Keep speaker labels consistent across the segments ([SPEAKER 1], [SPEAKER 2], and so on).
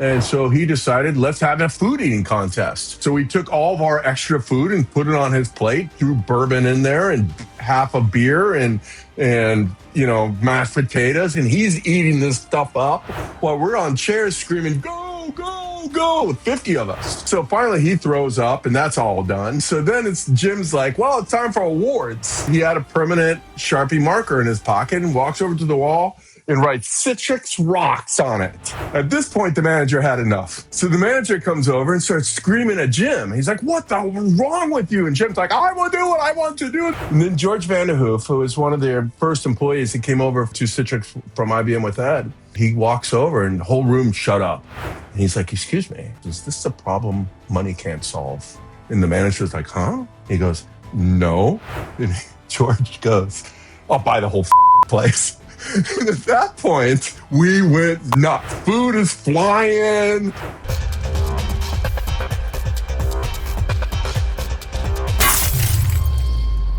[SPEAKER 1] And so he decided, let's have a food eating contest. So we took all of our extra food and put it on his plate, threw bourbon in there and half a beer and mashed potatoes. And he's eating this stuff up while we're on chairs screaming, go, go, go, 50 of us. So finally he throws up and that's all done. So then Jim's like, well, it's time for awards. He had a permanent Sharpie marker in his pocket and walks over to the wall and writes Citrix Rocks on it. At this point, the manager had enough. So the manager comes over and starts screaming at Jim. He's like, what the wrong with you? And Jim's like, I will do what I want to do. And then George Vanderhoof, who was one of their first employees that came over to Citrix from IBM with Ed, he walks over and the whole room shut up. And he's like, excuse me, is this a problem money can't solve? And the manager's like, huh? He goes, no. And George goes, I'll buy the whole place. And at that point, we went nuts. Food is flying.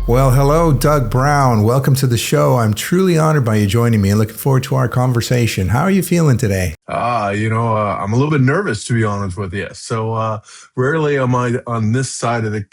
[SPEAKER 2] Well, hello, Doug Brown. Welcome to the show. I'm truly honored by you joining me and looking forward to our conversation. How are you feeling today?
[SPEAKER 1] I'm a little bit nervous, to be honest with you. So rarely am I on this side of the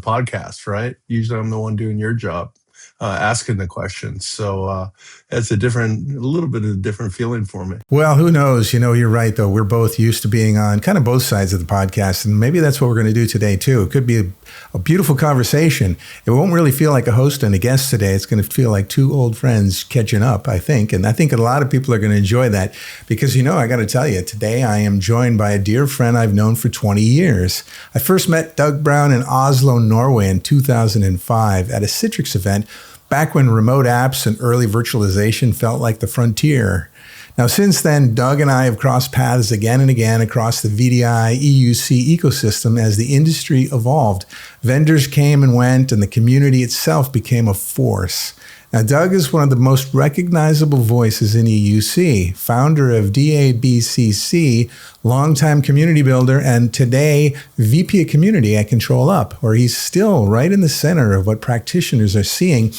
[SPEAKER 1] podcast, right? Usually I'm the one doing your job. Asking the questions. So it's a little bit of a different feeling for me.
[SPEAKER 2] Well, who knows? You're right, though. We're both used to being on kind of both sides of the podcast. And maybe that's what we're going to do today, too. It could be a beautiful conversation. It won't really feel like a host and a guest today. It's going to feel like two old friends catching up, I think. And I think a lot of people are going to enjoy that because, I got to tell you, today I am joined by a dear friend I've known for 20 years. I first met Doug Brown in Oslo, Norway in 2005 at a Citrix event back when remote apps and early virtualization felt like the frontier. Now, since then, Doug and I have crossed paths again and again across the VDI EUC ecosystem as the industry evolved. Vendors came and went, and the community itself became a force. Now, Doug is one of the most recognizable voices in EUC, founder of DABCC, longtime community builder, and today VP of Community at Control Up, where he's still right in the center of what practitioners are seeing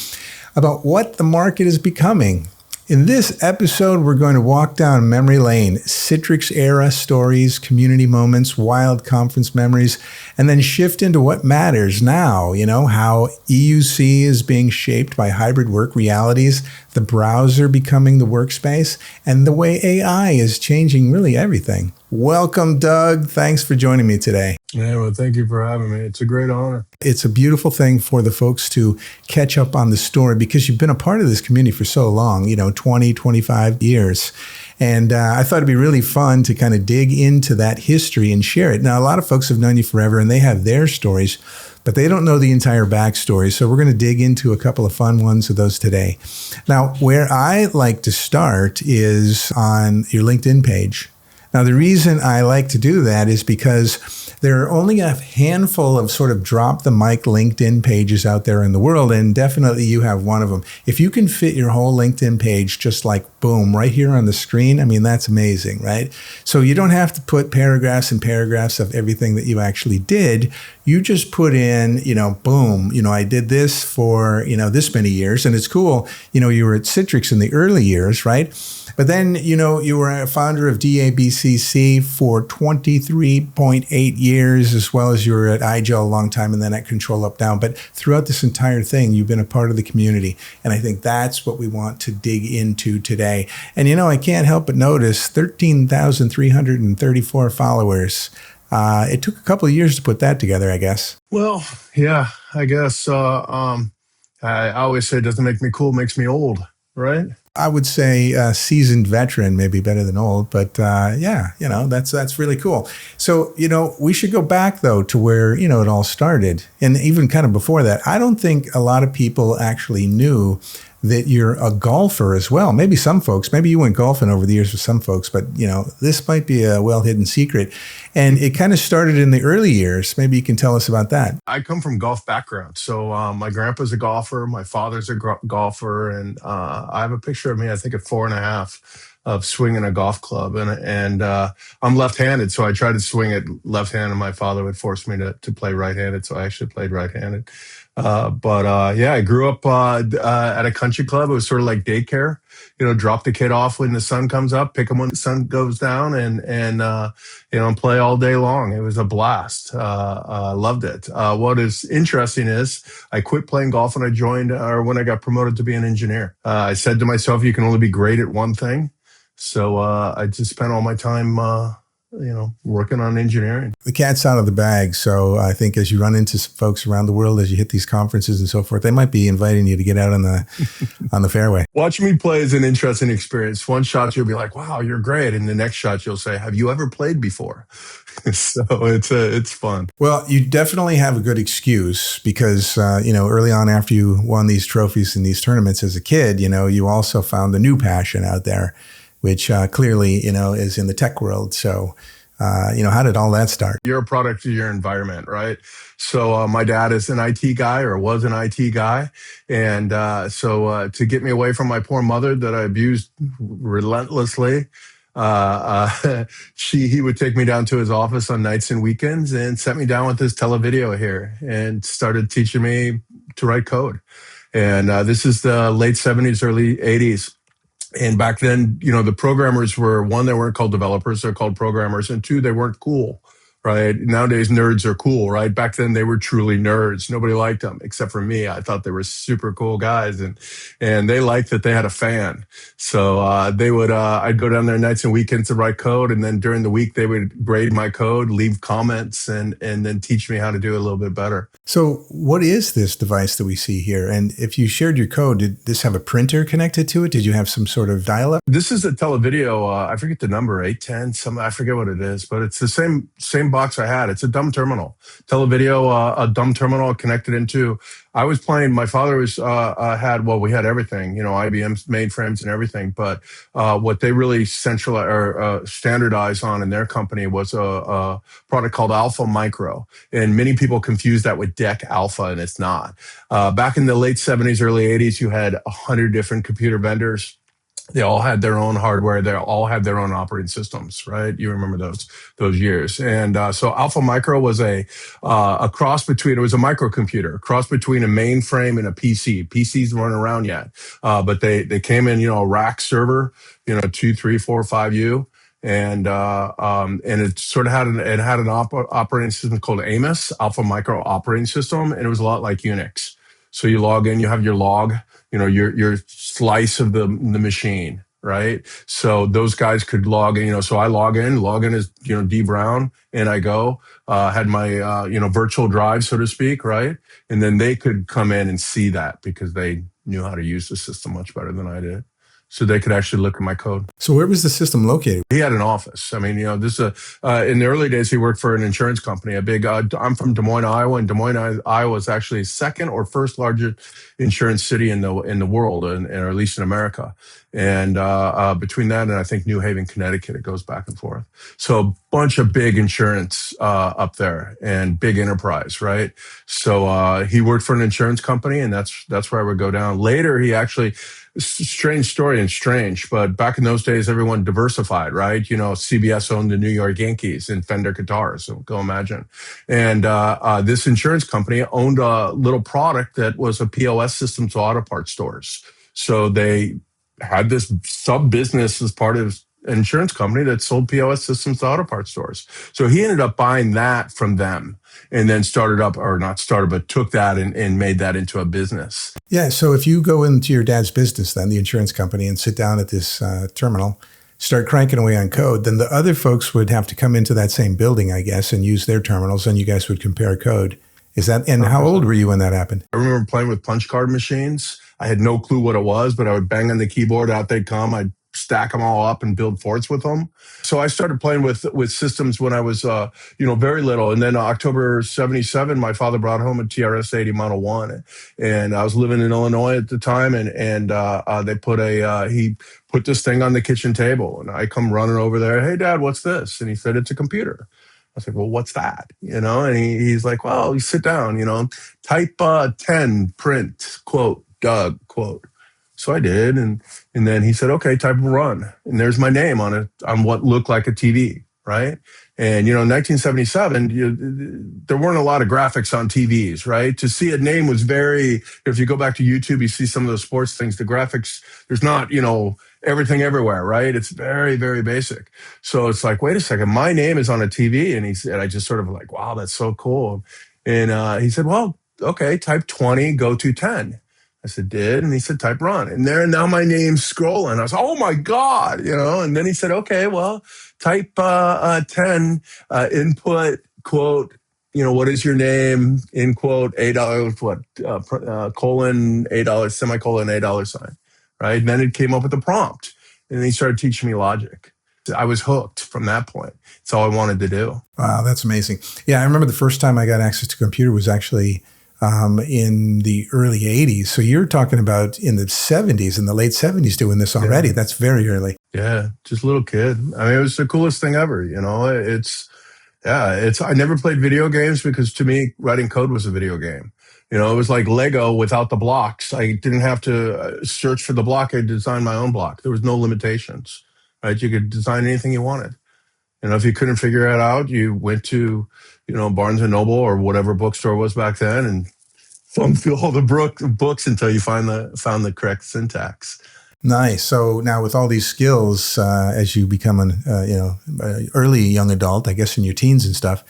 [SPEAKER 2] about what the market is becoming. In this episode, we're going to walk down memory lane, Citrix-era stories, community moments, wild conference memories, and then shift into what matters now, how EUC is being shaped by hybrid work realities, the browser becoming the workspace, and the way AI is changing really everything. Welcome, Doug. Thanks for joining me today.
[SPEAKER 1] Yeah, well, thank you for having me. It's a great honor.
[SPEAKER 2] It's a beautiful thing for the folks to catch up on the story because you've been a part of this community for so long, 20, 25 years. And I thought it'd be really fun to kind of dig into that history and share it. Now, a lot of folks have known you forever and they have their stories, but they don't know the entire backstory. So we're going to dig into a couple of fun ones of those today. Now, where I like to start is on your LinkedIn page. Now, the reason I like to do that is because there are only a handful of sort of drop the mic LinkedIn pages out there in the world, and definitely you have one of them. If you can fit your whole LinkedIn page just like boom, right here on the screen, that's amazing, right? So you don't have to put paragraphs and paragraphs of everything that you actually did. You just put in, boom, I did this for, this many years, and it's cool. You were at Citrix in the early years, right? But then, you were a founder of DABCC for 23.8 years, as well as you were at IGEL a long time and then at Control Up Down. But throughout this entire thing, you've been a part of the community. And I think that's what we want to dig into today. And, I can't help but notice 13,334 followers. It took a couple of years to put that together, I guess.
[SPEAKER 1] Well, yeah, I guess. I always say it doesn't make me cool, makes me old, right?
[SPEAKER 2] I would say seasoned veteran, maybe better than old, but that's really cool. So, we should go back though to where, it all started. And even kind of before that, I don't think a lot of people actually knew that you're a golfer as well. Maybe some folks, maybe you went golfing over the years with some folks, but this might be a well-hidden secret. And it kind of started in the early years. Maybe you can tell us about that.
[SPEAKER 1] I come from golf background. So my grandpa's a golfer, my father's a golfer, and I have a picture of me, I think at 4.5, of swinging a golf club. And I'm left-handed, so I tried to swing it left-handed. My father would force me to play right-handed, so I actually played right-handed. Yeah, I grew up at a country club. It was sort of like daycare. Drop the kid off when the sun comes up, pick him when the sun goes down, and play all day long. It was a blast. Loved it. What is interesting is I quit playing golf when when I got promoted to be an engineer. I said to myself, you can only be great at one thing. So I just spent all my time working on engineering.
[SPEAKER 2] The cat's out of the bag. So I think as you run into some folks around the world, as you hit these conferences and so forth, they might be inviting you to get out on the fairway.
[SPEAKER 1] Watching me play is an interesting experience. One shot, you'll be like, wow, you're great. And the next shot, you'll say, have you ever played before? So it's fun.
[SPEAKER 2] Well, you definitely have a good excuse because, early on after you won these trophies in these tournaments as a kid, you also found the new passion out there, which clearly, is in the tech world. So, how did all that start?
[SPEAKER 1] You're a product of your environment, right? So my dad is an IT guy or was an IT guy. And so to get me away from my poor mother that I abused relentlessly, he would take me down to his office on nights and weekends and set me down with his televideo here and started teaching me to write code. And this is the late 70s, early 80s. And back then, the programmers were, one, they weren't called developers, they're called programmers, and two, they weren't cool, right? Nowadays, nerds are cool, right? Back then, they were truly nerds. Nobody liked them except for me. I thought they were super cool guys, and they liked that they had a fan. So I'd go down there nights and weekends to write code, and then during the week, they would grade my code, leave comments, and then teach me how to do it a little bit better.
[SPEAKER 2] So what is this device that we see here? And if you shared your code, did this have a printer connected to it? Did you have some sort of dial-up?
[SPEAKER 1] This is a televideo. I forget the number, 810, I forget what it is, but it's the same box I had. It's a dumb terminal. Televideo, a dumb terminal connected into. I was playing. My father we had everything, IBM's mainframes and everything. But what they really standardized on in their company was a product called Alpha Micro, and many people confuse that with DEC Alpha, and it's not. Back in the late 70s, early 80s, you had 100 different computer vendors. They all had their own hardware. They all had their own operating systems, right? You remember those years. And so Alpha Micro was a cross between, it was a microcomputer, a cross between a mainframe and a PC. PCs weren't around yet, but they came in, a rack server, 2, 3, 4, 5U. And it sort of had an operating system called Amos, Alpha Micro operating system, and it was a lot like Unix. So you log in, you have your log, your slice of the machine, right? So those guys could log in, so I log in as, D Brown, and I go, had my, virtual drive, so to speak, right? And then they could come in and see that because they knew how to use the system much better than I did. So they could actually look at my code.
[SPEAKER 2] So where was the system located?
[SPEAKER 1] He had an office. I mean, this in the early days, he worked for an insurance company. I'm from Des Moines, Iowa, and Des Moines, Iowa is actually second or first largest insurance city in the world, or at least in America. And between that and I think New Haven, Connecticut, it goes back and forth. So a bunch of big insurance up there and big enterprise, right? So he worked for an insurance company, and that's where I would go down. Later, he actually. Strange story and strange, but back in those days, everyone diversified, right? CBS owned the New York Yankees and Fender guitars, so go imagine. And this insurance company owned a little product that was a POS system to auto parts stores. So they had this sub-business as part of an insurance company that sold POS systems to auto parts stores. So he ended up buying that from them and then took that and made that into a business.
[SPEAKER 2] Yeah. So if you go into your dad's business, then the insurance company, and sit down at this terminal, start cranking away on code, then the other folks would have to come into that same building, I guess, and use their terminals, and you guys would compare code. Is that, and how old were you when that happened?
[SPEAKER 1] I remember playing with punch card machines. I had no clue what it was, but I would bang on the keyboard, out they'd come. I'd stack them all up and build forts with them. So I started playing with systems when I was, very little. And then October 77, my father brought home a TRS-80 Model 1. And I was living in Illinois at the time. And he put this thing on the kitchen table. And I come running over there. Hey, Dad, what's this? And he said, it's a computer. I was like, well, what's that? And he's like, well, you sit down, type 10, print, quote, Doug, quote. So I did. And then he said, okay, type run. And there's my name on it, on what looked like a TV. right? And, in 1977, there weren't a lot of graphics on TVs, right? To see a name was if you go back to YouTube, you see some of those sports things, the graphics, there's not, everything everywhere, right? It's very, very basic. So it's like, wait a second, my name is on a TV. And he said, I just sort of like, wow, that's so cool. And he said, well, okay, type 20, go to 10. I said, did? And he said, type run. And now my name's scrolling. I was, oh my God, and then he said, okay, well, type 10, input, quote, what is your name, in quote, $8, colon, $8, semicolon, $8 sign, right? And then it came up with a prompt. And then he started teaching me logic. I was hooked from that point. It's all I wanted to do.
[SPEAKER 2] Wow, that's amazing. Yeah, I remember the first time I got access to a computer was actually in the early 80s. So you're talking about in the 70s, in the late 70s doing this already. Yeah. That's very early.
[SPEAKER 1] Yeah, just a little kid. I mean, it was the coolest thing ever. I never played video games because to me, writing code was a video game. It was like Lego without the blocks. I didn't have to search for the block. I designed my own block. There was no limitations, right? You could design anything you wanted. If you couldn't figure it out, you went to, Barnes and Noble or whatever bookstore was back then and thumbed through all the books until you found the correct syntax.
[SPEAKER 2] Nice. So now with all these skills, as you become an early young adult, I guess in your teens and stuff,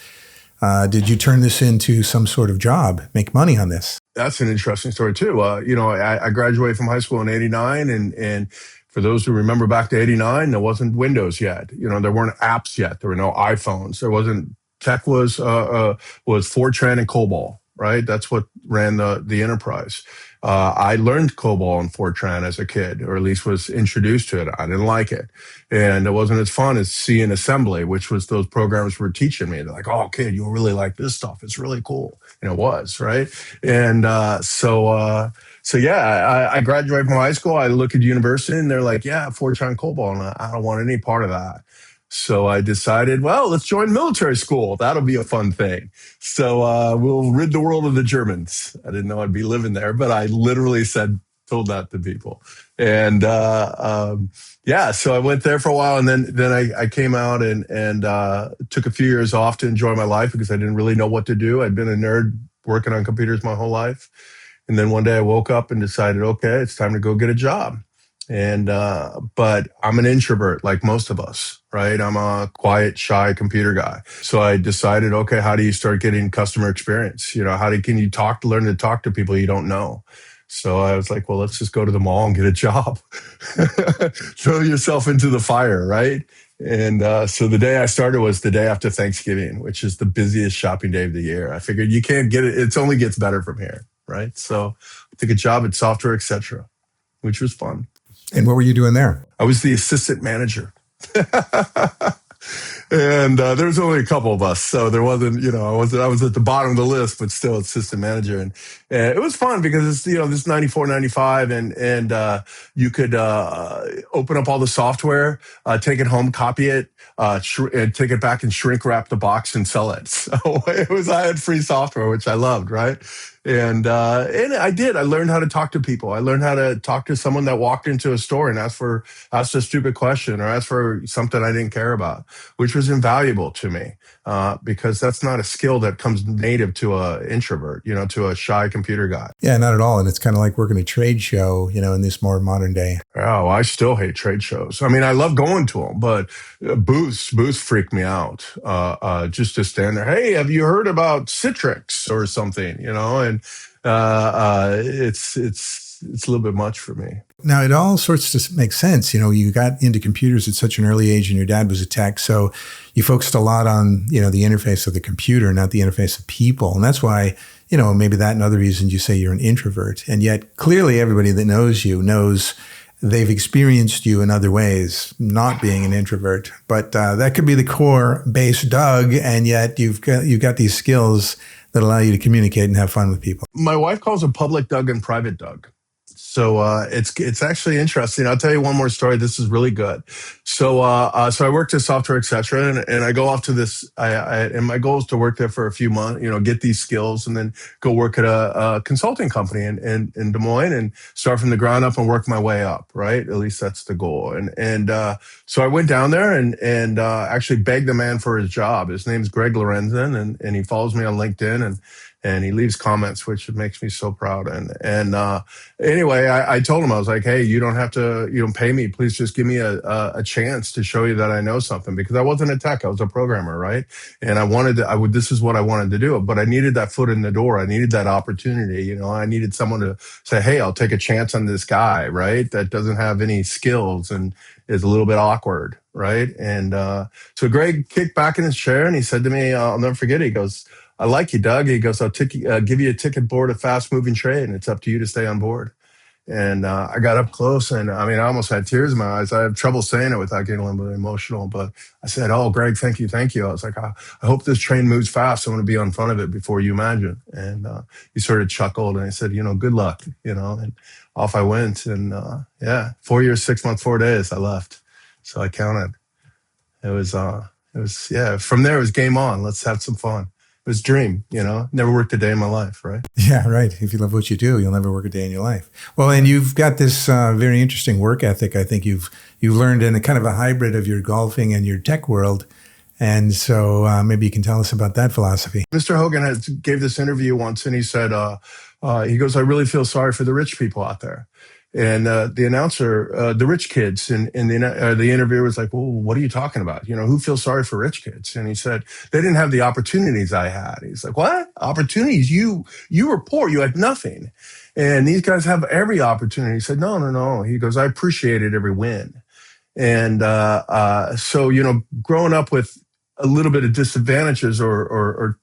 [SPEAKER 2] did you turn this into some sort of job, make money on this?
[SPEAKER 1] That's an interesting story too. I graduated from high school in '89, and for those who remember back to '89, there wasn't Windows yet. There weren't apps yet. There were no iPhones. There wasn't tech. Was Fortran and COBOL, right? That's what ran the enterprise. I learned COBOL and Fortran as a kid, or at least was introduced to it. I didn't like it. And it wasn't as fun as C and assembly, which was those programs were teaching me. They're like, oh, kid, you'll really like this stuff. It's really cool. And it was, right? And so yeah, I graduated from high school. I look at university and they're like, yeah, Fortran, COBOL. And I don't want any part of that. So I decided, well, let's join military school. That'll be a fun thing. So we'll rid the world of the Germans. I didn't know I'd be living there, but I literally told that to people. And so I went there for a while, and then I came out and took a few years off to enjoy my life because I didn't really know what to do. I'd been a nerd working on computers my whole life. And then one day I woke up and decided, okay, it's time to go get a job. And, but I'm an introvert like most of us, right? I'm a quiet, shy computer guy. So I decided, okay, how do you start getting customer experience? Can you learn to talk to people you don't know? So I was like, well, let's just go to the mall and get a job. Throw yourself into the fire, right? And so the day I started was the day after Thanksgiving, which is the busiest shopping day of the year. I figured you can't get it. It only gets better from here, right? So I took a job at Software Etc., which was fun.
[SPEAKER 2] And what were you doing there?
[SPEAKER 1] I was the assistant manager. And there was only a couple of us. So there wasn't, I was at the bottom of the list, but still assistant manager. And it was fun because it's, this is 94, 95 and you could open up all the software, take it home, copy it, and take it back and shrink wrap the box and sell it. So I had free software, which I loved, right? And I did. I learned how to talk to people. I learned how to talk to someone that walked into a store and asked a stupid question or asked for something I didn't care about, which was invaluable to me because that's not a skill that comes native to an introvert, to a shy computer guy.
[SPEAKER 2] Yeah, not at all. And it's kind of like working a trade show, in this more modern day.
[SPEAKER 1] Oh, I still hate trade shows. I mean, I love going to them, but booths freak me out. Just to stand there, hey, have you heard about Citrix or something? And it's a little bit much for me.
[SPEAKER 2] Now, it all sorts to make sense. You got into computers at such an early age and your dad was a tech. So you focused a lot on, the interface of the computer, not the interface of people. And that's why, maybe that and other reasons you say you're an introvert. And yet clearly everybody that knows you knows they've experienced you in other ways, not being an introvert. But that could be the core base Doug. And yet you've got these skills that allow you to communicate and have fun with people.
[SPEAKER 1] My wife calls it public Doug and private Doug. It's actually interesting. I'll tell you one more story. This is really good. So I worked at Software Etc. And I go off to this. And my goal is to work there for a few months. Get these skills and then go work at a consulting company in Des Moines and start from the ground up and work my way up. Right, at least that's the goal. So I went down there and actually begged the man for his job. His name's Greg Lorenzen, and he follows me on LinkedIn and he leaves comments, which makes me so proud. Anyway, I told him, I was like, hey, you don't have to, pay me. Please just give me a chance to show you that I know something, because I wasn't a tech. I was a programmer, right? And this is what I wanted to do, but I needed that foot in the door. I needed that opportunity. I needed someone to say, hey, I'll take a chance on this guy, right? That doesn't have any skills and is a little bit awkward, right? So Greg kicked back in his chair and he said to me, I'll never forget it. He goes, I like you, Doug. He goes, I'll give you a ticket board of fast moving trade, and it's up to you to stay on board. And I got up close, and I almost had tears in my eyes. I have trouble saying it without getting a little bit emotional, but I said, oh, Greg, thank you. I was like, I hope this train moves fast. I want to be on front of it before you imagine. And he sort of chuckled, and I said, good luck, and off I went. And 4 years, 6 months, 4 days, I left. So I counted. It was from there it was game on. Let's have some fun. It was a dream, never worked a day in my life, right?
[SPEAKER 2] Yeah, right. If you love what you do, you'll never work a day in your life. Well, and you've got this very interesting work ethic. I think you've learned in a kind of a hybrid of your golfing and your tech world. And so maybe you can tell us about that philosophy.
[SPEAKER 1] Mr. Hogan gave this interview once, and he said, he goes, I really feel sorry for the rich people out there. And the announcer, the rich kids, and the interviewer was like, well, what are you talking about? Who feels sorry for rich kids? And he said, they didn't have the opportunities I had. He's like, what? Opportunities? You were poor. You had nothing. And these guys have every opportunity. He said, no. He goes, I appreciated every win. And so, growing up with a little bit of disadvantages or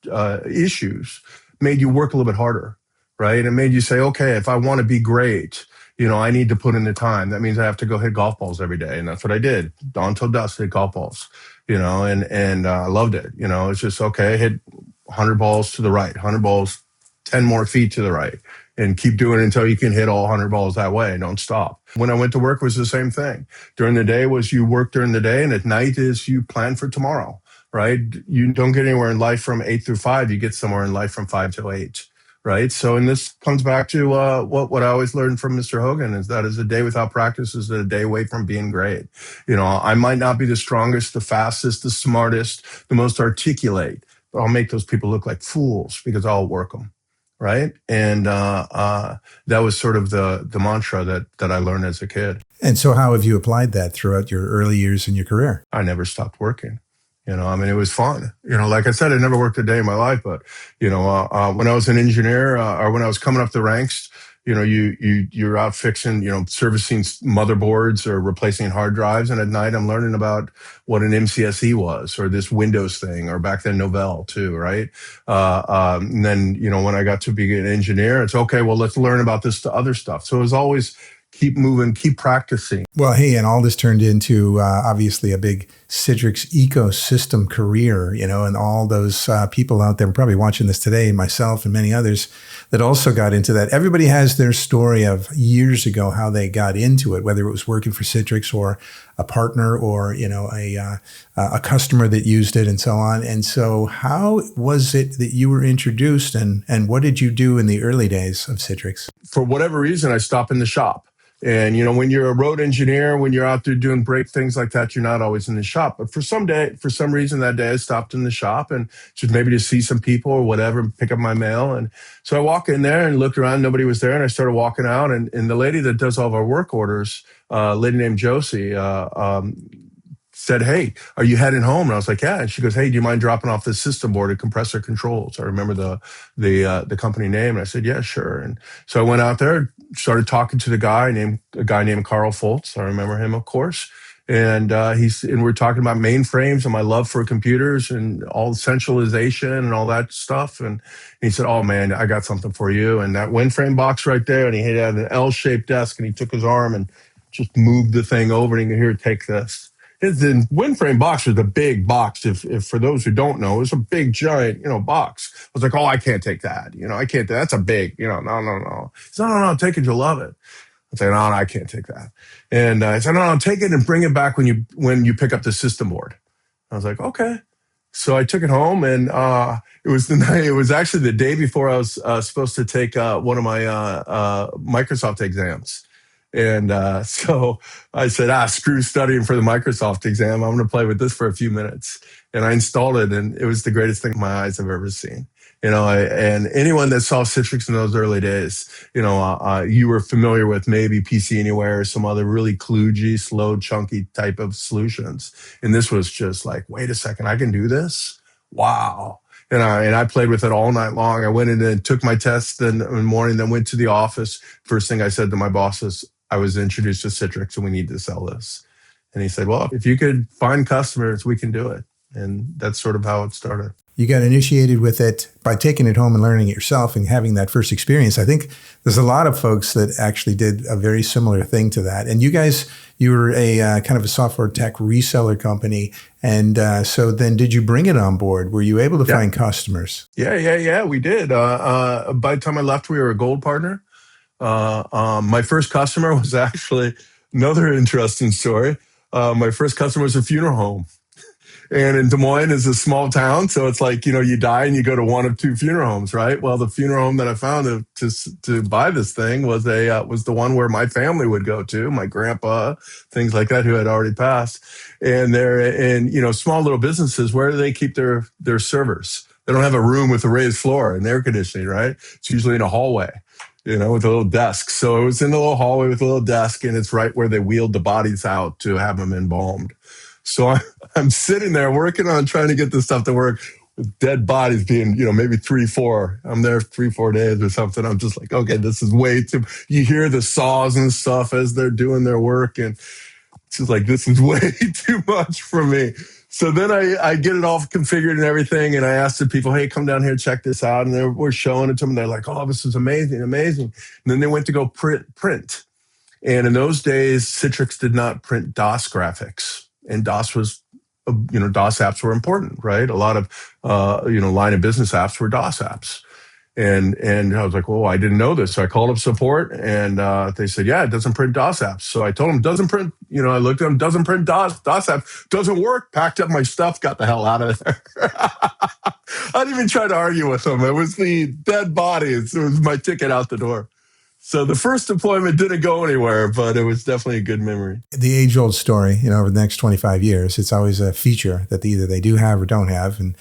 [SPEAKER 1] issues made you work a little bit harder, right? It made you say, okay, if I want to be great, I need to put in the time. That means I have to go hit golf balls every day. And that's what I did. Dawn till dusk, hit golf balls, and I loved it. It's just, okay, hit 100 balls to the right, 100 balls, 10 more feet to the right, and keep doing it until you can hit all 100 balls that way. Don't stop. When I went to work, it was the same thing. During the day was you work during the day, and at night is you plan for tomorrow, right? You don't get anywhere in life from 8 through 5. You get somewhere in life from 5 to 8. Right. So, and this comes back to what I always learned from Mr. Hogan is that a day without practice is a day away from being great. I might not be the strongest, the fastest, the smartest, the most articulate, but I'll make those people look like fools because I'll work them. Right. And that was sort of the mantra that I learned as a kid.
[SPEAKER 2] And so how have you applied that throughout your early years in your career?
[SPEAKER 1] I never stopped working. It was fun. Like I said, I never worked a day in my life, but, when I was an engineer or when I was coming up the ranks, you're out fixing, servicing motherboards or replacing hard drives. And at night, I'm learning about what an MCSE was or this Windows thing, or back then Novell too, right? And then, when I got to be an engineer, it's okay, well, let's learn about this other stuff. So it was always keep moving, keep practicing.
[SPEAKER 2] Well, hey, and all this turned into obviously a big Citrix ecosystem career, and all those people out there probably watching this today, myself and many others, that also got into that. Everybody has their story of years ago, how they got into it, whether it was working for Citrix or a partner or, a customer that used it and so on. And so how was it that you were introduced and what did you do in the early days of Citrix?
[SPEAKER 1] For whatever reason, I stopped in the shop. And, when you're a road engineer, when you're out there doing break things like that, you're not always in the shop. But for some reason that day, I stopped in the shop and just maybe to see some people or whatever, and pick up my mail. And so I walk in there and looked around, nobody was there. And I started walking out. And the lady that does all of our work orders, a lady named Josie, said, hey, are you heading home? And I was like, yeah. And she goes, hey, do you mind dropping off this system board at Compressor Controls? I remember the company name. And I said, yeah, sure. And so I went out there, started talking to a guy named Carl Foltz. I remember him, of course. And we're talking about mainframes and my love for computers and all the centralization and all that stuff. And he said, oh man, I got something for you. And that WinFrame box right there. And he had an L-shaped desk and he took his arm and just moved the thing over and he could, here, take this. The WinFrame box was a big box. If for those who don't know, it's a big, giant, box. I was like, oh, I can't take that. I can't. That's a big, no. He said, no, take it. You'll love it. I said, no, I can't take that. And I said, no, take it and bring it back when you pick up the system board. I was like, okay. So I took it home, and it was the night. It was actually the day before I was supposed to take one of my Microsoft exams. And so I said, screw studying for the Microsoft exam. I'm going to play with this for a few minutes. And I installed it, and it was the greatest thing my eyes have ever seen. And anyone that saw Citrix in those early days, you were familiar with maybe PC Anywhere or some other really kludgy, slow, chunky type of solutions. And this was just like, wait a second, I can do this? Wow. And I played with it all night long. I went in and took my test in the morning, then went to the office. First thing I said to my boss is, I was introduced to Citrix and we need to sell this. And he said, well, if you could find customers, we can do it. And that's sort of how it started.
[SPEAKER 2] You got initiated with it by taking it home and learning it yourself and having that first experience. I think there's a lot of folks that actually did a very similar thing to that. And you were a kind of a software tech reseller company. And so then did you bring it on board? Were you able to find customers?
[SPEAKER 1] Yeah, we did. By the time I left, we were a gold partner. My first customer was actually another interesting story. My first customer was a funeral home. And in Des Moines is a small town. So it's like, you die and you go to one of two funeral homes, right? Well, the funeral home that I found to buy this thing was was the one where my family would go to, my grandpa, things like that, who had already passed. And they're in, small little businesses. Where do they keep their servers? They don't have a room with a raised floor and air conditioning, right? It's usually in a hallway, with a little desk. So it was in the little hallway with a little desk, and it's right where they wheeled the bodies out to have them embalmed. So I'm sitting there working on trying to get this stuff to work with dead bodies being, maybe 3-4. I'm there 3-4 days or something. I'm just like, okay, this is way too. You hear the saws and stuff as they're doing their work, and it's just like, this is way too much for me. So then I get it all configured and everything, and I asked the people, hey, come down here, check this out. And we're showing it to them. They're like, oh, this is amazing. And then they went to go print. And in those days, Citrix did not print DOS graphics. And DOS was, DOS apps were important, right? A lot of, line of business apps were DOS apps. And I was like, well, I didn't know this. So I called up support, and they said, yeah, it doesn't print DOS apps. So I told them, doesn't print, I looked at them, doesn't print DOS apps, doesn't work, packed up my stuff, got the hell out of there. I didn't even try to argue with them. It was the dead bodies. It was my ticket out the door. So the first deployment didn't go anywhere, but it was definitely a good memory.
[SPEAKER 2] The age-old story, over the next 25 years, it's always a feature that either they do have or don't have. And,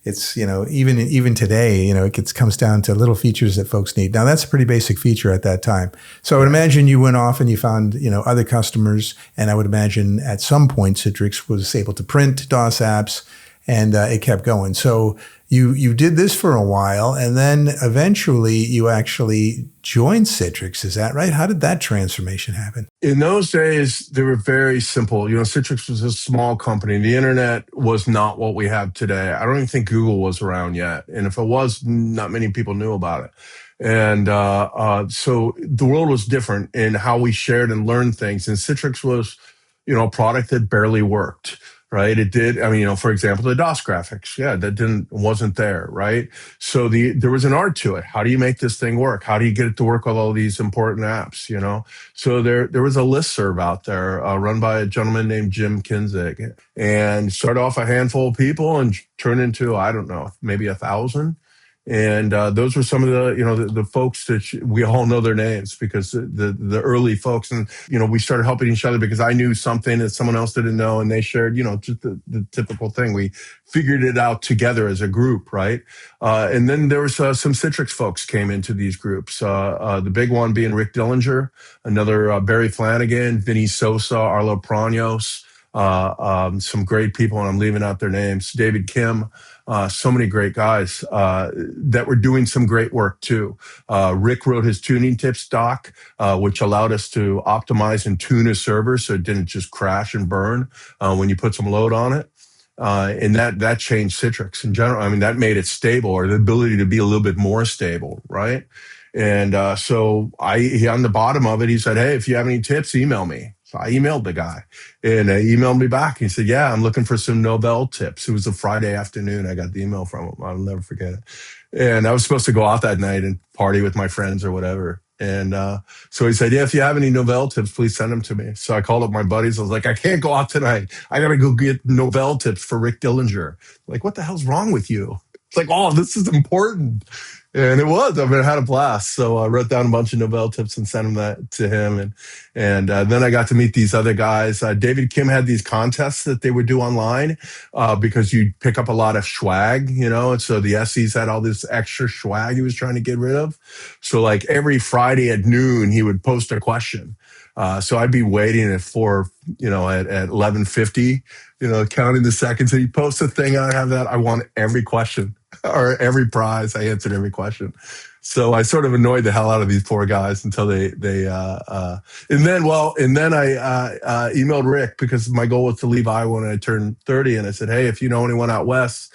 [SPEAKER 2] it's even today, it comes down to little features that folks need. Now, that's a pretty basic feature at that time. So I would imagine you went off and you found, other customers. And I would imagine at some point, Citrix was able to print DOS apps, and it kept going. So you did this for a while, and then eventually you actually joined Citrix. Is that right? How did that transformation happen?
[SPEAKER 1] In those days, they were very simple. Citrix was a small company. The internet was not what we have today. I don't even think Google was around yet. And if it was, not many people knew about it. And so the world was different in how we shared and learned things. And Citrix was, a product that barely worked. Right. It did. For example, the DOS graphics. Yeah, that wasn't there. Right. So there was an art to it. How do you make this thing work? How do you get it to work with all these important apps? So there was a listserv out there run by a gentleman named Jim Kinzig, and started off a handful of people and turned into, I don't know, maybe 1,000. And those were some of the folks that we all know their names, because the early folks, and we started helping each other because I knew something that someone else didn't know, and they shared just the typical thing. We figured it out together as a group, right? And then there was some Citrix folks came into these groups. The big one being Rick Dehlinger, another Barry Flanagan, Vinny Sosa, Arlo Pranos, some great people, and I'm leaving out their names. David Kim. So many great guys that were doing some great work too. Rick wrote his tuning tips doc, which allowed us to optimize and tune a server so it didn't just crash and burn when you put some load on it. And that changed Citrix in general. That made it stable, or the ability to be a little bit more stable, right? And so on the bottom of it, he said, hey, if you have any tips, email me. So I emailed the guy, and he emailed me back. He said, yeah, I'm looking for some Nobel tips. It was a Friday afternoon. I got the email from him. I'll never forget it. And I was supposed to go out that night and party with my friends or whatever. And so he said, yeah, if you have any Novell tips, please send them to me. So I called up my buddies. I was like, I can't go out tonight. I got to go get Novell tips for Rick Dehlinger. Like, what the hell's wrong with you? It's like, oh, this is important. And it was. I mean, I had a blast. So I wrote down a bunch of Novell tips and sent them that to him. And then I got to meet these other guys. David Kim had these contests that they would do online because you pick up a lot of swag, And so the SEs had all this extra swag he was trying to get rid of. So like every Friday at noon, he would post a question. So I'd be waiting at 11:50, counting the seconds. And he'd post a thing. I'd have that. I want every question. Or every prize. I answered every question. So I sort of annoyed the hell out of these poor guys until and then I emailed Rick because my goal was to leave Iowa when I turned 30. And I said, hey, if you know anyone out west,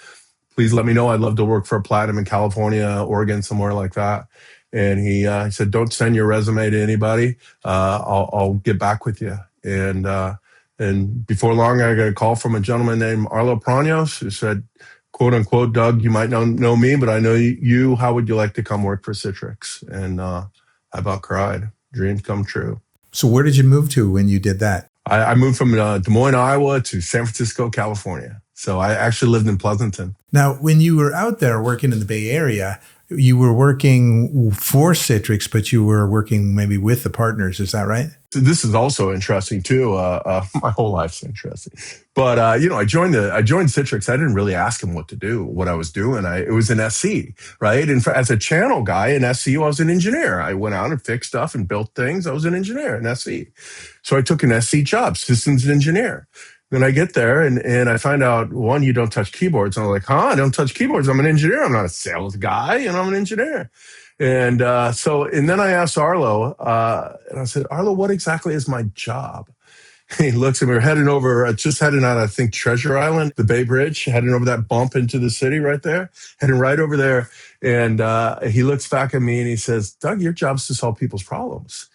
[SPEAKER 1] please let me know. I'd love to work for a Platinum in California, Oregon, somewhere like that. And he said, don't send your resume to anybody. I'll get back with you. And before long, I got a call from a gentleman named Arlo Pranos who said, quote unquote, Doug, you might know me, but I know you. How would you like to come work for Citrix? And I about cried. Dreams come true.
[SPEAKER 2] So where did you move to when you did that?
[SPEAKER 1] I moved from Des Moines, Iowa to San Francisco, California. So I actually lived in Pleasanton.
[SPEAKER 2] Now, when you were out there working in the Bay Area, you were working for Citrix, but you were working maybe with the partners. Is that right?
[SPEAKER 1] This is also interesting too. My whole life's interesting, but I joined Citrix. I didn't really ask him what to do, what I was doing. It was an SC, right? And as a channel guy in SC, I was an engineer. I went out and fixed stuff and built things. I was an engineer in SC, so I took an SC job, systems engineer. Then I get there and I find out, one, you don't touch keyboards. And I'm like, I don't touch keyboards. I'm an engineer. I'm not a sales guy, I'm an engineer. And then I asked Arlo, and I said, Arlo, what exactly is my job? And he looks at me, we're heading over, just heading out, I think, Treasure Island, the Bay Bridge, heading over that bump into the city right there, heading right over there. And he looks back at me and he says, Doug, your job is to solve people's problems.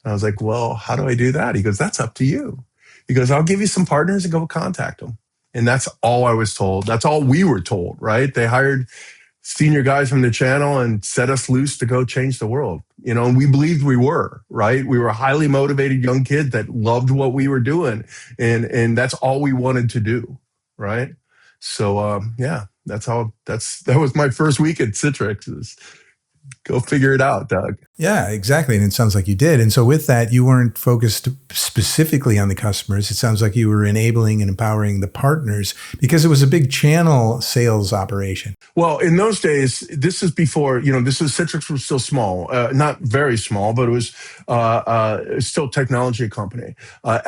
[SPEAKER 1] And I was like, well, how do I do that? He goes, that's up to you. He goes, I'll give you some partners and go contact them. And that's all I was told. That's all we were told, right? They hired senior guys from the channel and set us loose to go change the world. And we believed we were, right? We were highly motivated young kids that loved what we were doing. And that's all we wanted to do, right? So, that was my first week at Citrix. Go figure it out, Doug.
[SPEAKER 2] Yeah, exactly. And it sounds like you did. And so with that, you weren't focused specifically on the customers. It sounds like you were enabling and empowering the partners because it was a big channel sales operation.
[SPEAKER 1] Well, in those days, this is before, Citrix was still small, not very small, but it was still a technology company.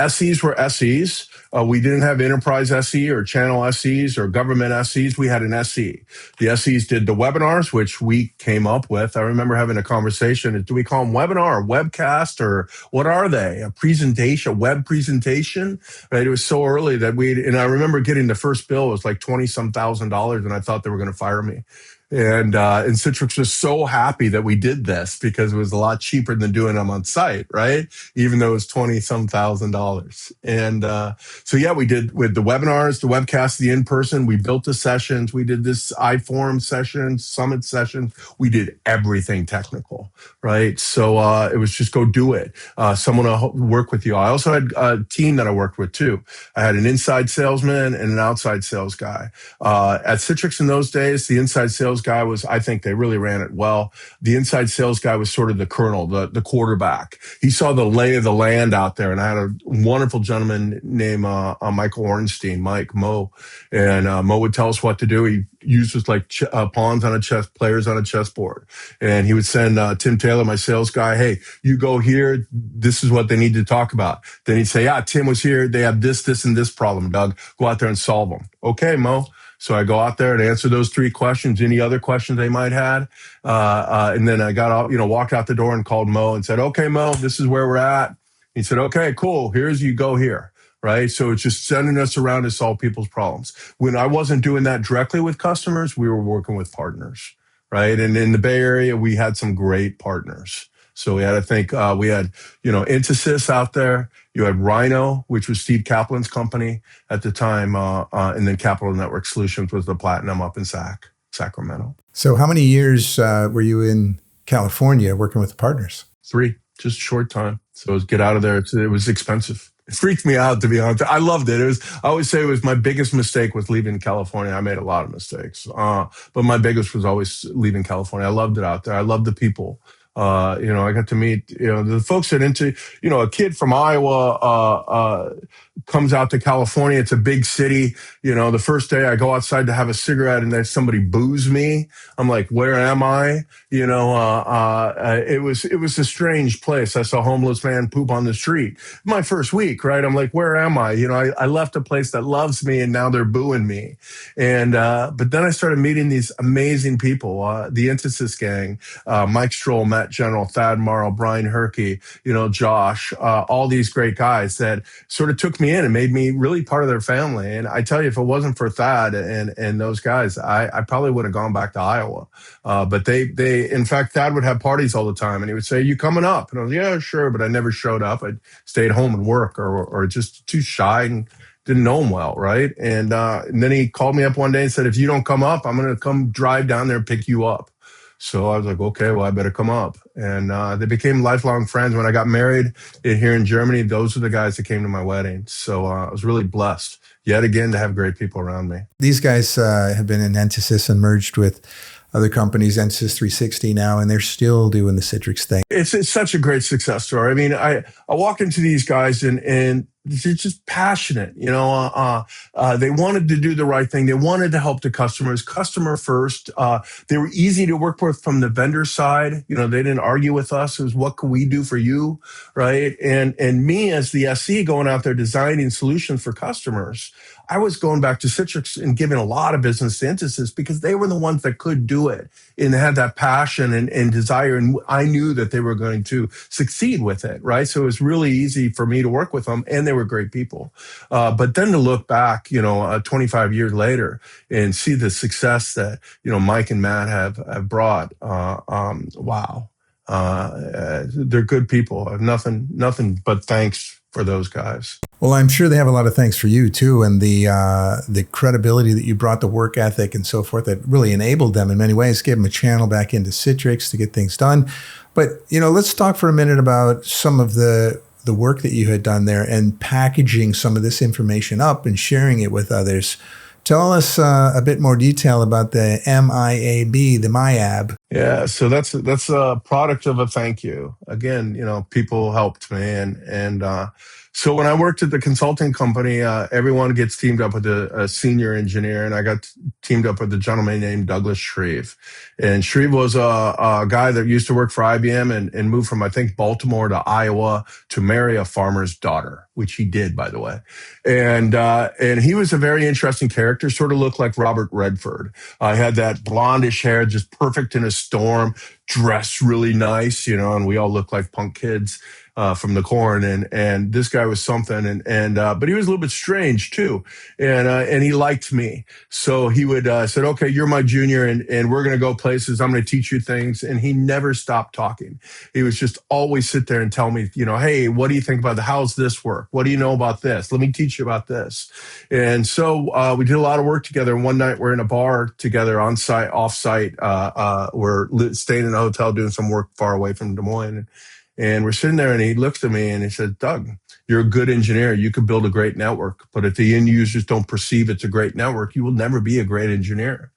[SPEAKER 1] SEs were SEs. We didn't have enterprise SE or channel SEs or government SEs. We had an SE. The SEs did the webinars, which we came up with. I remember having a conversation. Do we call them webinar or webcast or what are they? A presentation, a web presentation? Right? It was so early that and I remember getting the first bill, it was like $20-some thousand, and I thought they were going to fire me. And Citrix was so happy that we did this because it was a lot cheaper than doing them on site, right? Even though it was $20-some thousand. And we did with the webinars, the webcasts, the in-person. We built the sessions. We did this iForum sessions, Summit sessions. We did everything technical, right? So it was just go do it. Someone to work with you. I also had a team that I worked with too. I had an inside salesman and an outside sales guy. At Citrix in those days, the inside sales guy I think they really ran it well. The inside sales guy was sort of the colonel, the quarterback. He saw the lay of the land out there. And I had a wonderful gentleman named Michael Ornstein, Mo. And Mo would tell us what to do. He used us like pawns on players on a chessboard. And he would send Tim Taylor, my sales guy, hey, you go here. This is what they need to talk about. Then he'd say, Tim was here. They have this, and this problem, Doug. Go out there and solve them. Okay, Mo. So I go out there and answer those 3 questions, any other questions they might have. And then I got out, walked out the door and called Mo and said, okay, Mo, this is where we're at. He said, okay, cool. You go here. Right. So it's just sending us around to solve people's problems. When I wasn't doing that directly with customers, we were working with partners. Right. And in the Bay Area, we had some great partners. So we had, Intersys out there. You had Rhino, which was Steve Kaplan's company at the time. And then Capital Network Solutions was the Platinum up in Sacramento.
[SPEAKER 2] So how many years were you in California working with the partners?
[SPEAKER 1] 3, just a short time. So it was get out of there. It was expensive. It freaked me out, to be honest. I loved it. I always say it was my biggest mistake was leaving California. I made a lot of mistakes. But my biggest was always leaving California. I loved it out there. I loved the people. I got to meet, the folks that a kid from Iowa, comes out to California. It's a big city. The first day I go outside to have a cigarette and then somebody boos me. I'm like, where am I? It was a strange place. I saw a homeless man poop on the street. My first week, right? I'm like, where am I? I left a place that loves me and now they're booing me. But then I started meeting these amazing people, the Intersys gang, Mike Stroll, Matt General, Thad Morrow, Brian Herkey, Josh, all these great guys that sort of took me in and made me really part of their family. And I tell you, if it wasn't for Thad and those guys, I probably would have gone back to Iowa. But they, in fact, Thad would have parties all the time and he would say, you coming up? And I was, yeah, sure. But I never showed up. I stayed home and work or just too shy and didn't know him well. Right. And then he called me up one day and said, if you don't come up, I'm going to come drive down there and pick you up. So I was like, okay, well, I better come up. And they became lifelong friends. When I got married here in Germany, those are the guys that came to my wedding. So I was really blessed yet again to have great people around me.
[SPEAKER 2] These guys have been in Ensys and merged with other companies, Ensys 360 now, and they're still doing the Citrix thing.
[SPEAKER 1] It's such a great success story. I mean, I walk into these guys and they're just passionate. They wanted to do the right thing. They wanted to help the customers, customer first. They were easy to work with from the vendor side. They didn't argue with us. It was, what can we do for you? Right. And me as the SE going out there designing solutions for customers, I was going back to Citrix and giving a lot of business to Intersys because they were the ones that could do it and had that passion and desire. And I knew that they were going to succeed with it, right? So it was really easy for me to work with them, and they were great people. But then to look back, 25 years later and see the success that, Mike and Matt have brought, wow. They're good people. I have nothing but thanks for those guys.
[SPEAKER 2] Well, I'm sure they have a lot of thanks for you too, and the credibility that you brought, the work ethic and so forth that really enabled them in many ways, gave them a channel back into Citrix to get things done. But let's talk for a minute about some of the work that you had done there and packaging some of this information up and sharing it with others. Tell us a bit more detail about the MIAB, the MIAB.
[SPEAKER 1] Yeah, so that's a product of a thank you. Again, people helped me, and so when I worked at the consulting company, everyone gets teamed up with a senior engineer, and I got teamed up with a gentleman named Douglas Shreve. And Shreve was a guy that used to work for IBM and moved from, I think, Baltimore to Iowa to marry a farmer's daughter, which he did, by the way. And he was a very interesting character, sort of looked like Robert Redford. I had that blondish hair, just perfect in a storm, dressed really nice, and we all looked like punk kids from the corn. And this guy was something. But he was a little bit strange too. And he liked me. So he would said, okay, you're my junior and we're going to go places. I'm going to teach you things. And he never stopped talking. He was just always sit there and tell me, hey, what do you think about how's this work? What do you know about this? Let me teach you about this. And so we did a lot of work together. And one night we're in a bar together on site, off site. We're staying in a hotel doing some work far away from Des Moines. And we're sitting there and he looks at me and he said, Doug, you're a good engineer. You could build a great network. But if the end users don't perceive it's a great network, you will never be a great engineer.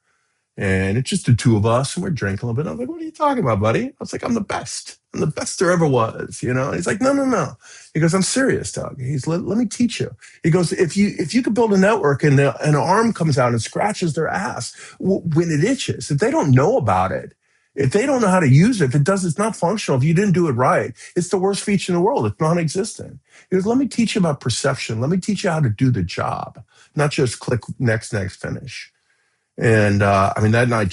[SPEAKER 1] And it's just the two of us and we're drinking a little bit. I'm like, what are you talking about, buddy? I was like, I'm the best. I'm the best there ever was, And he's like, no. He goes, I'm serious, Doug. He's let me teach you. He goes, if you could build a network and an arm comes out and scratches their ass when it itches, if they don't know about it, if they don't know how to use it, it's not functional. If you didn't do it right, it's the worst feature in the world. It's non-existent. He goes, let me teach you about perception. Let me teach you how to do the job, not just click next, finish. And that night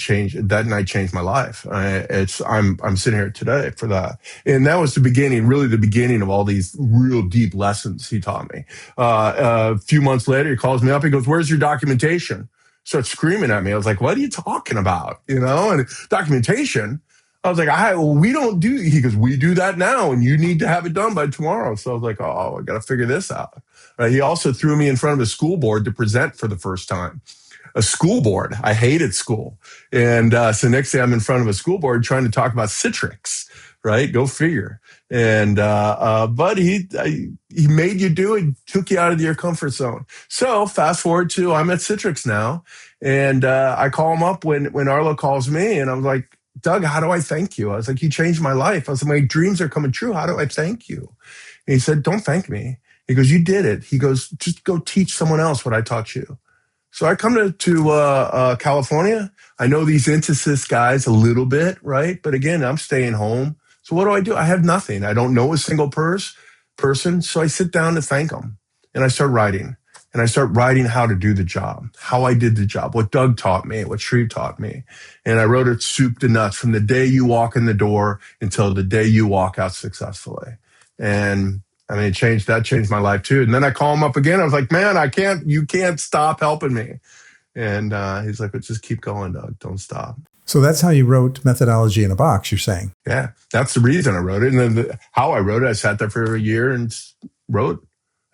[SPEAKER 1] changed my life. I'm sitting here today for that. And that was the beginning of all these real deep lessons he taught me. A few months later, he calls me up. He goes, where's your documentation? Starts screaming at me. I was like, what are you talking about? And documentation. I was like, we don't do, he goes, we do that now and you need to have it done by tomorrow. So I was like, I got to figure this out. He also threw me in front of a school board to present for the first time. A school board. I hated school. And so next day I'm in front of a school board trying to talk about Citrix, right? Go figure. And but he made you do it, took you out of your comfort zone. So fast forward to I'm at Citrix now, and I call him up when Arlo calls me, and I'm like, Doug, how do I thank you? I was like, you changed my life. I was like, my dreams are coming true. How do I thank you? And he said, don't thank me. He goes, you did it. He goes, just go teach someone else what I taught you. So I come to California. I know these Intersys guys a little bit, right? But again, I'm staying home. So what do? I have nothing. I don't know a single person. So I sit down to thank them. And I start writing. And I start writing how to do the job, how I did the job, what Doug taught me, what Shreve taught me. And I wrote it soup to nuts from the day you walk in the door until the day you walk out successfully. And I mean, that changed my life too. And then I call him up again. I was like, man, you can't stop helping me. And he's like, but just keep going, Doug. Don't stop.
[SPEAKER 2] So that's how you wrote Methodology in a Box, you're saying?
[SPEAKER 1] Yeah, that's the reason I wrote it. And then how I wrote it, I sat there for a year and wrote.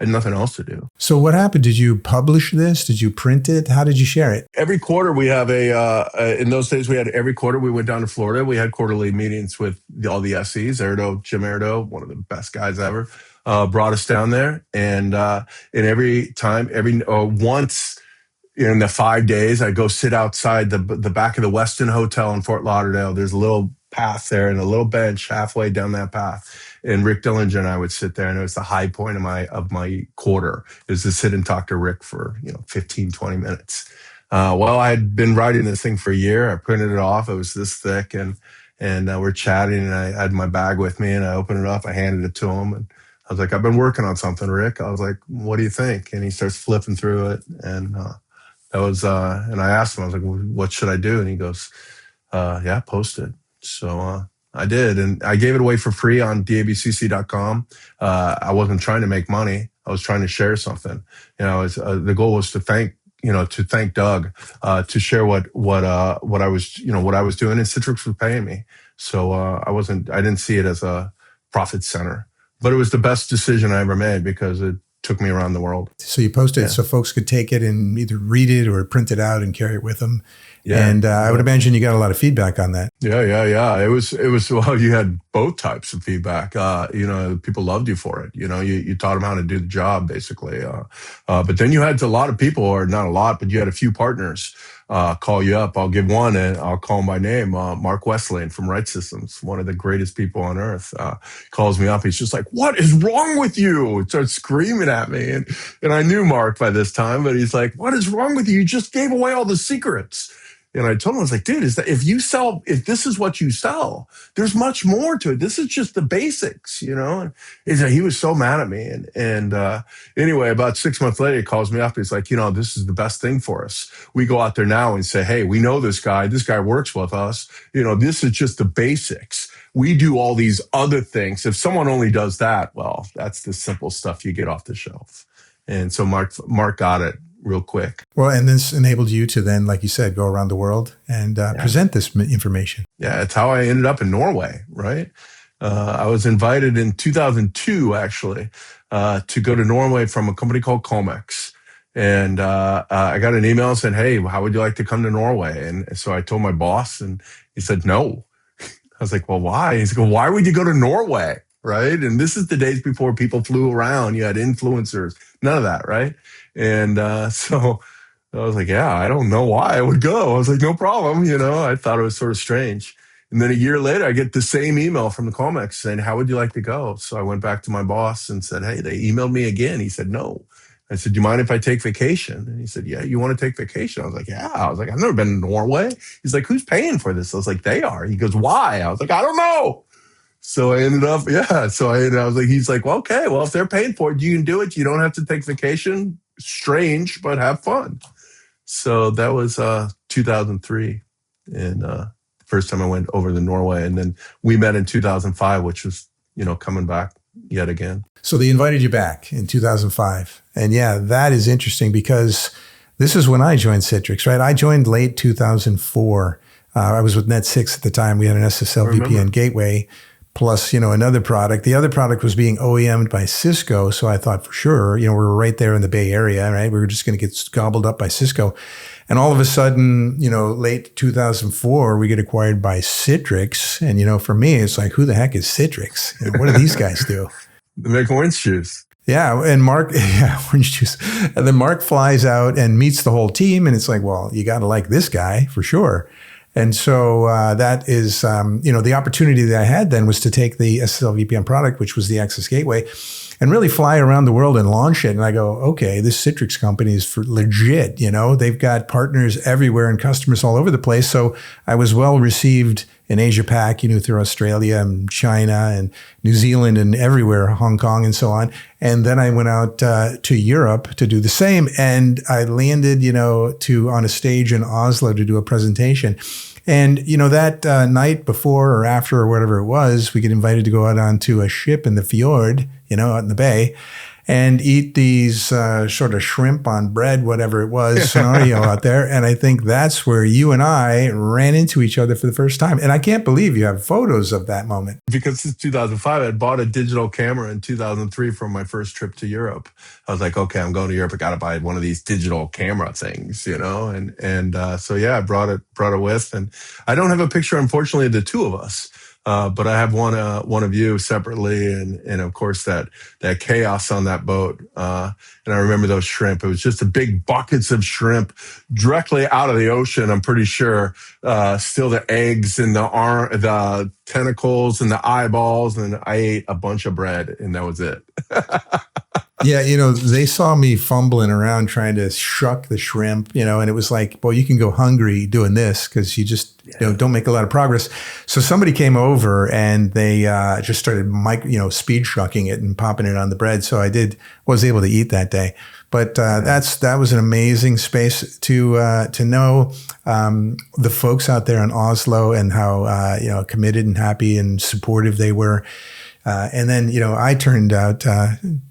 [SPEAKER 1] I had nothing else to do.
[SPEAKER 2] So what happened? Did you publish this? Did you print it? How did you share it?
[SPEAKER 1] Every quarter we have in those days we had every quarter we went down to Florida. We had quarterly meetings with all the SEs. Jim Erdo, one of the best guys ever, brought us down there. And once in the 5 days, I go sit outside the back of the Westin Hotel in Fort Lauderdale. There's a little path there and a little bench halfway down that path. And Rick Dehlinger and I would sit there, and it was the high point of my quarter, is to sit and talk to Rick for 15, 20 minutes. Well, I had been writing this thing for a year. I printed it off. It was this thick, and we're chatting, and I had my bag with me, and I opened it up. I handed it to him, and I was like, I've been working on something, Rick. I was like, what do you think? And he starts flipping through it, and and I asked him, I was like, well, what should I do? And he goes, yeah, post it. So I did, and I gave it away for free on DABCC.com. I wasn't trying to make money. I was trying to share something. The goal was to thank Doug, to share what I was doing, and Citrix was paying me. So I didn't see it as a profit center, but it was the best decision I ever made because it took me around the world.
[SPEAKER 2] So you posted it so folks could take it and either read it or print it out and carry it with them. Yeah. And I would imagine you got a lot of feedback on that.
[SPEAKER 1] Yeah. It was, well, you had both types of feedback. People loved you for it. You taught them how to do the job, basically. But then you had a lot of people, or not a lot, but you had a few partners call you up. I'll give one, and I'll call him by name. Mark Westlane from Right Systems, one of the greatest people on earth, calls me up. He's just like, what is wrong with you? Starts screaming at me. And I knew Mark by this time, but he's like, what is wrong with you? You just gave away all the secrets. And I told him, I was like, dude, if this is what you sell, there's much more to it. This is just the basics, And he was so mad at me. And anyway, about 6 months later, he calls me up. He's like, this is the best thing for us. We go out there now and say, hey, we know this guy. This guy works with us. This is just the basics. We do all these other things. If someone only does that, well, that's the simple stuff you get off the shelf. And so Mark got it real quick.
[SPEAKER 2] Well, and this enabled you to then, like you said, go around the world and present this information.
[SPEAKER 1] Yeah, it's how I ended up in Norway, right? I was invited in 2002, actually, to go to Norway from a company called Comex. And I got an email saying, hey, how would you like to come to Norway? And so I told my boss, and he said, no. I was like, well, why? He's like, well, why would you go to Norway? Right? And this is the days before people flew around. You had influencers, none of that, right? And so I was like, yeah, I don't know why I would go. I was like, no problem. I thought it was sort of strange. And then a year later, I get the same email from the Comex saying, how would you like to go? So I went back to my boss and said, hey, they emailed me again. He said, no. I said, do you mind if I take vacation? And he said, yeah, you want to take vacation? I was like, yeah. I was like, I've never been to Norway. He's like, who's paying for this? I was like, they are. He goes, why? I was like, I don't know. So I ended up, I was like, he's like, well, okay, well, if they're paying for it, you can do it. You don't have to take vacation. Strange, but have fun. So that was 2003. And the first time I went over to Norway. And then we met in 2005, which was, coming back yet again.
[SPEAKER 2] So they invited you back in 2005. And yeah, that is interesting because this is when I joined Citrix, right? I joined late 2004. I was with Net6 at the time. We had an SSL VPN gateway. plus, another product. The other product was being OEM'd by Cisco. So I thought for sure, we were right there in the Bay Area, right? We were just going to get gobbled up by Cisco. And all of a sudden, late 2004, we get acquired by Citrix. And, for me, it's like, who the heck is Citrix? What do these guys do?
[SPEAKER 1] They make orange juice.
[SPEAKER 2] Yeah. And Mark, orange juice. And then Mark flies out and meets the whole team. And it's like, well, you got to like this guy for sure. And so that is, the opportunity that I had then was to take the SSL VPN product, which was the Access Gateway, and really fly around the world and launch it. And I go, okay, this Citrix company is for legit. They've got partners everywhere and customers all over the place. So I was well received in Asia Pac, through Australia and China and New Zealand and everywhere, Hong Kong and so on. And then I went out to Europe to do the same. And I landed, on a stage in Oslo to do a presentation. And, that night before or after or whatever it was, we get invited to go out onto a ship in the fjord, out in the bay, and eat these sort of shrimp on bread, whatever it was, scenario out there. And I think that's where you and I ran into each other for the first time. And I can't believe you have photos of that moment.
[SPEAKER 1] Because since 2005, I had bought a digital camera in 2003 for my first trip to Europe. I was like, okay, I'm going to Europe. I got to buy one of these digital camera things, so yeah, I brought it with. And I don't have a picture, unfortunately, of the two of us. But I have one of you separately, and of course that chaos on that boat. And I remember those shrimp. It was just the big buckets of shrimp directly out of the ocean. I'm pretty sure. Still the eggs and the tentacles and the eyeballs, and I ate a bunch of bread, and that was it.
[SPEAKER 2] Yeah, they saw me fumbling around trying to shuck the shrimp, and it was like, well, you can go hungry doing this because you just don't make a lot of progress. So somebody came over and they just started speed shucking it and popping it on the bread. So I was able to eat that day. But that was an amazing space to know the folks out there in Oslo and how committed and happy and supportive they were. And then, I turned out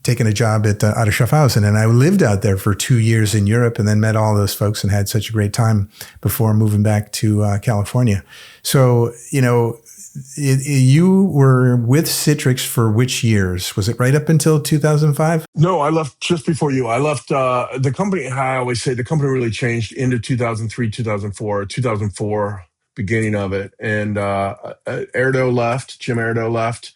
[SPEAKER 2] taking a job out of Schaffhausen, and I lived out there for 2 years in Europe and then met all those folks and had such a great time before moving back to California. So, you were with Citrix for which years? Was it right up until 2005?
[SPEAKER 1] No, I left just before you. I left the company. I always say the company really changed into 2003, 2004, beginning of it. And Erdo left, Jim Erdo left.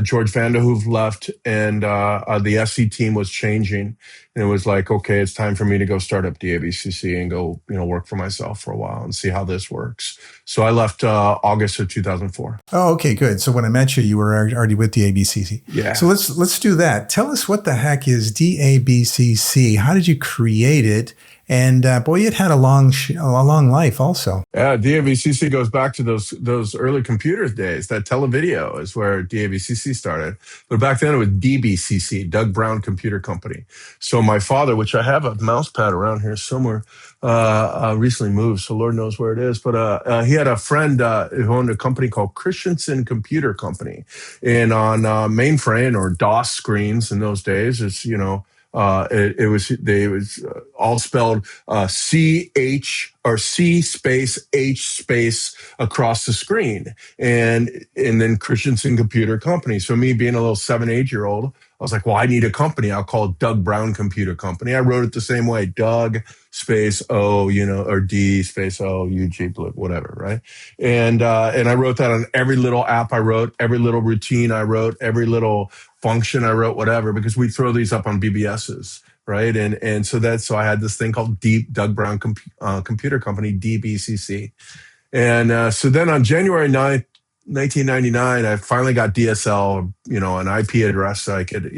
[SPEAKER 1] George Vanderhoof left, and the SC team was changing. And it was like, okay, it's time for me to go start up DABCC and go, work for myself for a while and see how this works. So I left August of 2004.
[SPEAKER 2] Oh, okay, good. So when I met you, you were already with DABCC.
[SPEAKER 1] Yeah.
[SPEAKER 2] So let's do that. Tell us what the heck is DABCC? How did you create it? And boy, it had a long life also.
[SPEAKER 1] Yeah, DABCC goes back to those early computer days. That televideo is where DABCC started. But back then it was DBCC, Doug Brown Computer Company. So my father, which I have a mouse pad around here somewhere, recently moved, so Lord knows where it is. But he had a friend who owned a company called Christensen Computer Company. And on mainframe or DOS screens in those days, it was all spelled CH or C space H space across the screen, and then Christensen Computer Company. So me being a little 7-8-year-old, I was like, well, I need a company. I'll call it Doug Brown Computer Company. I wrote it the same way, Doug space O, or D space O, UG, whatever, right? And I wrote that on every little app I wrote, every little routine I wrote, every little function I wrote, whatever, because we throw these up on BBSs, right? And so I had this thing called Doug Brown Computer Company, DBCC. And so then on January 9th, 1999, I finally got DSL, an IP address I could,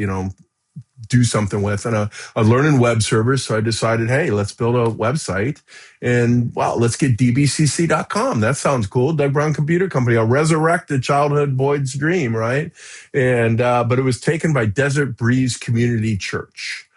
[SPEAKER 1] do something with, and a learning web server. So I decided, hey, let's build a website, and let's get dbcc.com. That sounds cool. Doug Brown Computer Company. I'll resurrect the childhood boy's dream, right? And but it was taken by Desert Breeze Community Church.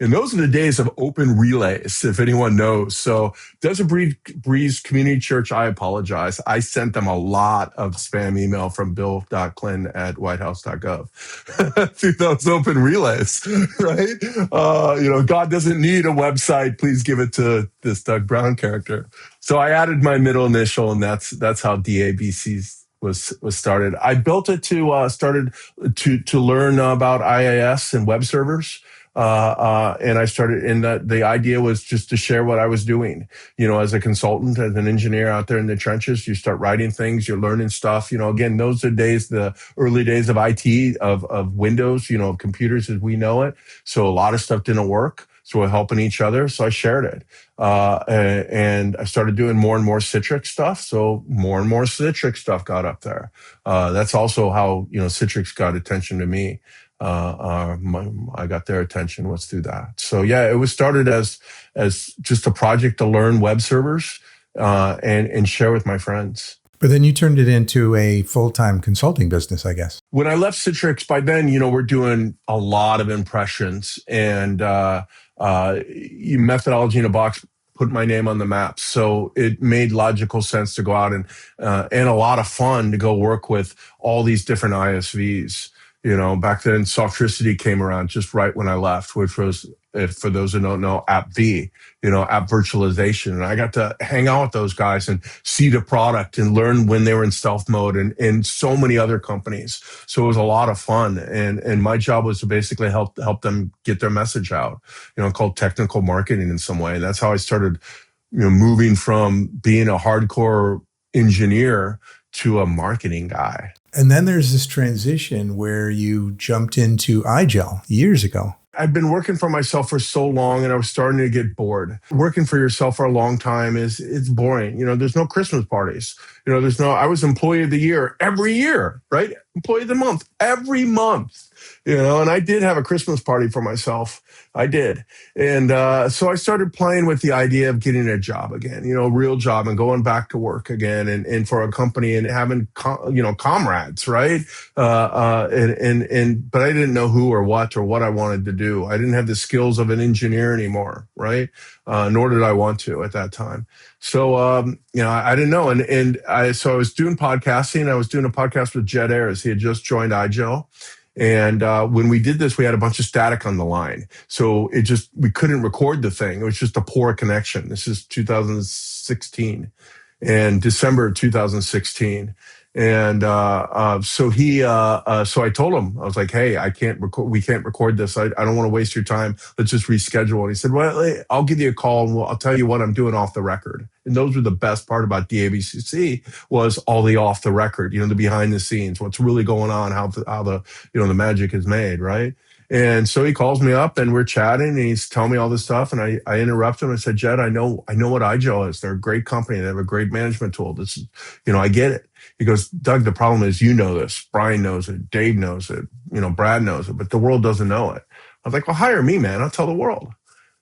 [SPEAKER 1] And those are the days of open relays, if anyone knows. So Desert Breeze Community Church, I apologize. I sent them a lot of spam email from bill.clinton@whitehouse.gov through those open relays, right? God doesn't need a website. Please give it to this Doug Brown character. So I added my middle initial, and that's how DABC was started. I built it to started to learn about IIS and web servers. And I started, and the idea was just to share what I was doing, as a consultant, as an engineer out there in the trenches. You start writing things, you're learning stuff, again, those are the early days of IT, of Windows, of computers as we know it. So a lot of stuff didn't work. So we're helping each other. So I shared it. And I started doing more and more Citrix stuff. So more and more Citrix stuff got up there. That's also how, Citrix got attention to me. I got their attention was through that. So yeah, it was started as just a project to learn web servers, and share with my friends.
[SPEAKER 2] But then you turned it into a full-time consulting business, I guess.
[SPEAKER 1] When I left Citrix, by then, we're doing a lot of impressions and, methodology in a box, put my name on the map. So it made logical sense to go out and a lot of fun to go work with all these different ISVs. Back then Softricity came around just right when I left, which was, for those who don't know, app virtualization. And I got to hang out with those guys and see the product and learn when they were in stealth mode and so many other companies. So it was a lot of fun. And my job was to basically help them get their message out, called technical marketing in some way. And that's how I started, moving from being a hardcore engineer to a marketing guy.
[SPEAKER 2] And then there's this transition where you jumped into iGel years ago.
[SPEAKER 1] I've been working for myself for so long and I was starting to get bored. Working for yourself for a long time it's boring. There's no Christmas parties. I was employee of the year every year, right? Employee of the month every month, and I did have a Christmas party for myself. I did. And so I started playing with the idea of getting a job again, a real job and going back to work again and for a company and having, comrades, right? But I didn't know who or what I wanted to do. I didn't have the skills of an engineer anymore, right? Nor did I want to at that time. So, I didn't know. So I was doing podcasting. I was doing a podcast with Jed Ayers. He had just joined iGel. And when we did this, we had a bunch of static on the line. So we couldn't record the thing. It was just a poor connection. This is 2016 and December of 2016. And so I told him, I was like, hey, we can't record this. I don't want to waste your time. Let's just reschedule. And he said, well, I'll give you a call and I'll tell you what I'm doing off the record. And those were the best part about DABCC was all the off the record, the behind the scenes, what's really going on, how the magic is made. Right. And so he calls me up and we're chatting and he's telling me all this stuff. And I interrupt him and said, Jed, I know what iGel is. They're a great company. They have a great management tool. This is, I get it. He goes, Doug, the problem is, this. Brian knows it. Dave knows it. Brad knows it, but the world doesn't know it. I was like, well, hire me, man. I'll tell the world.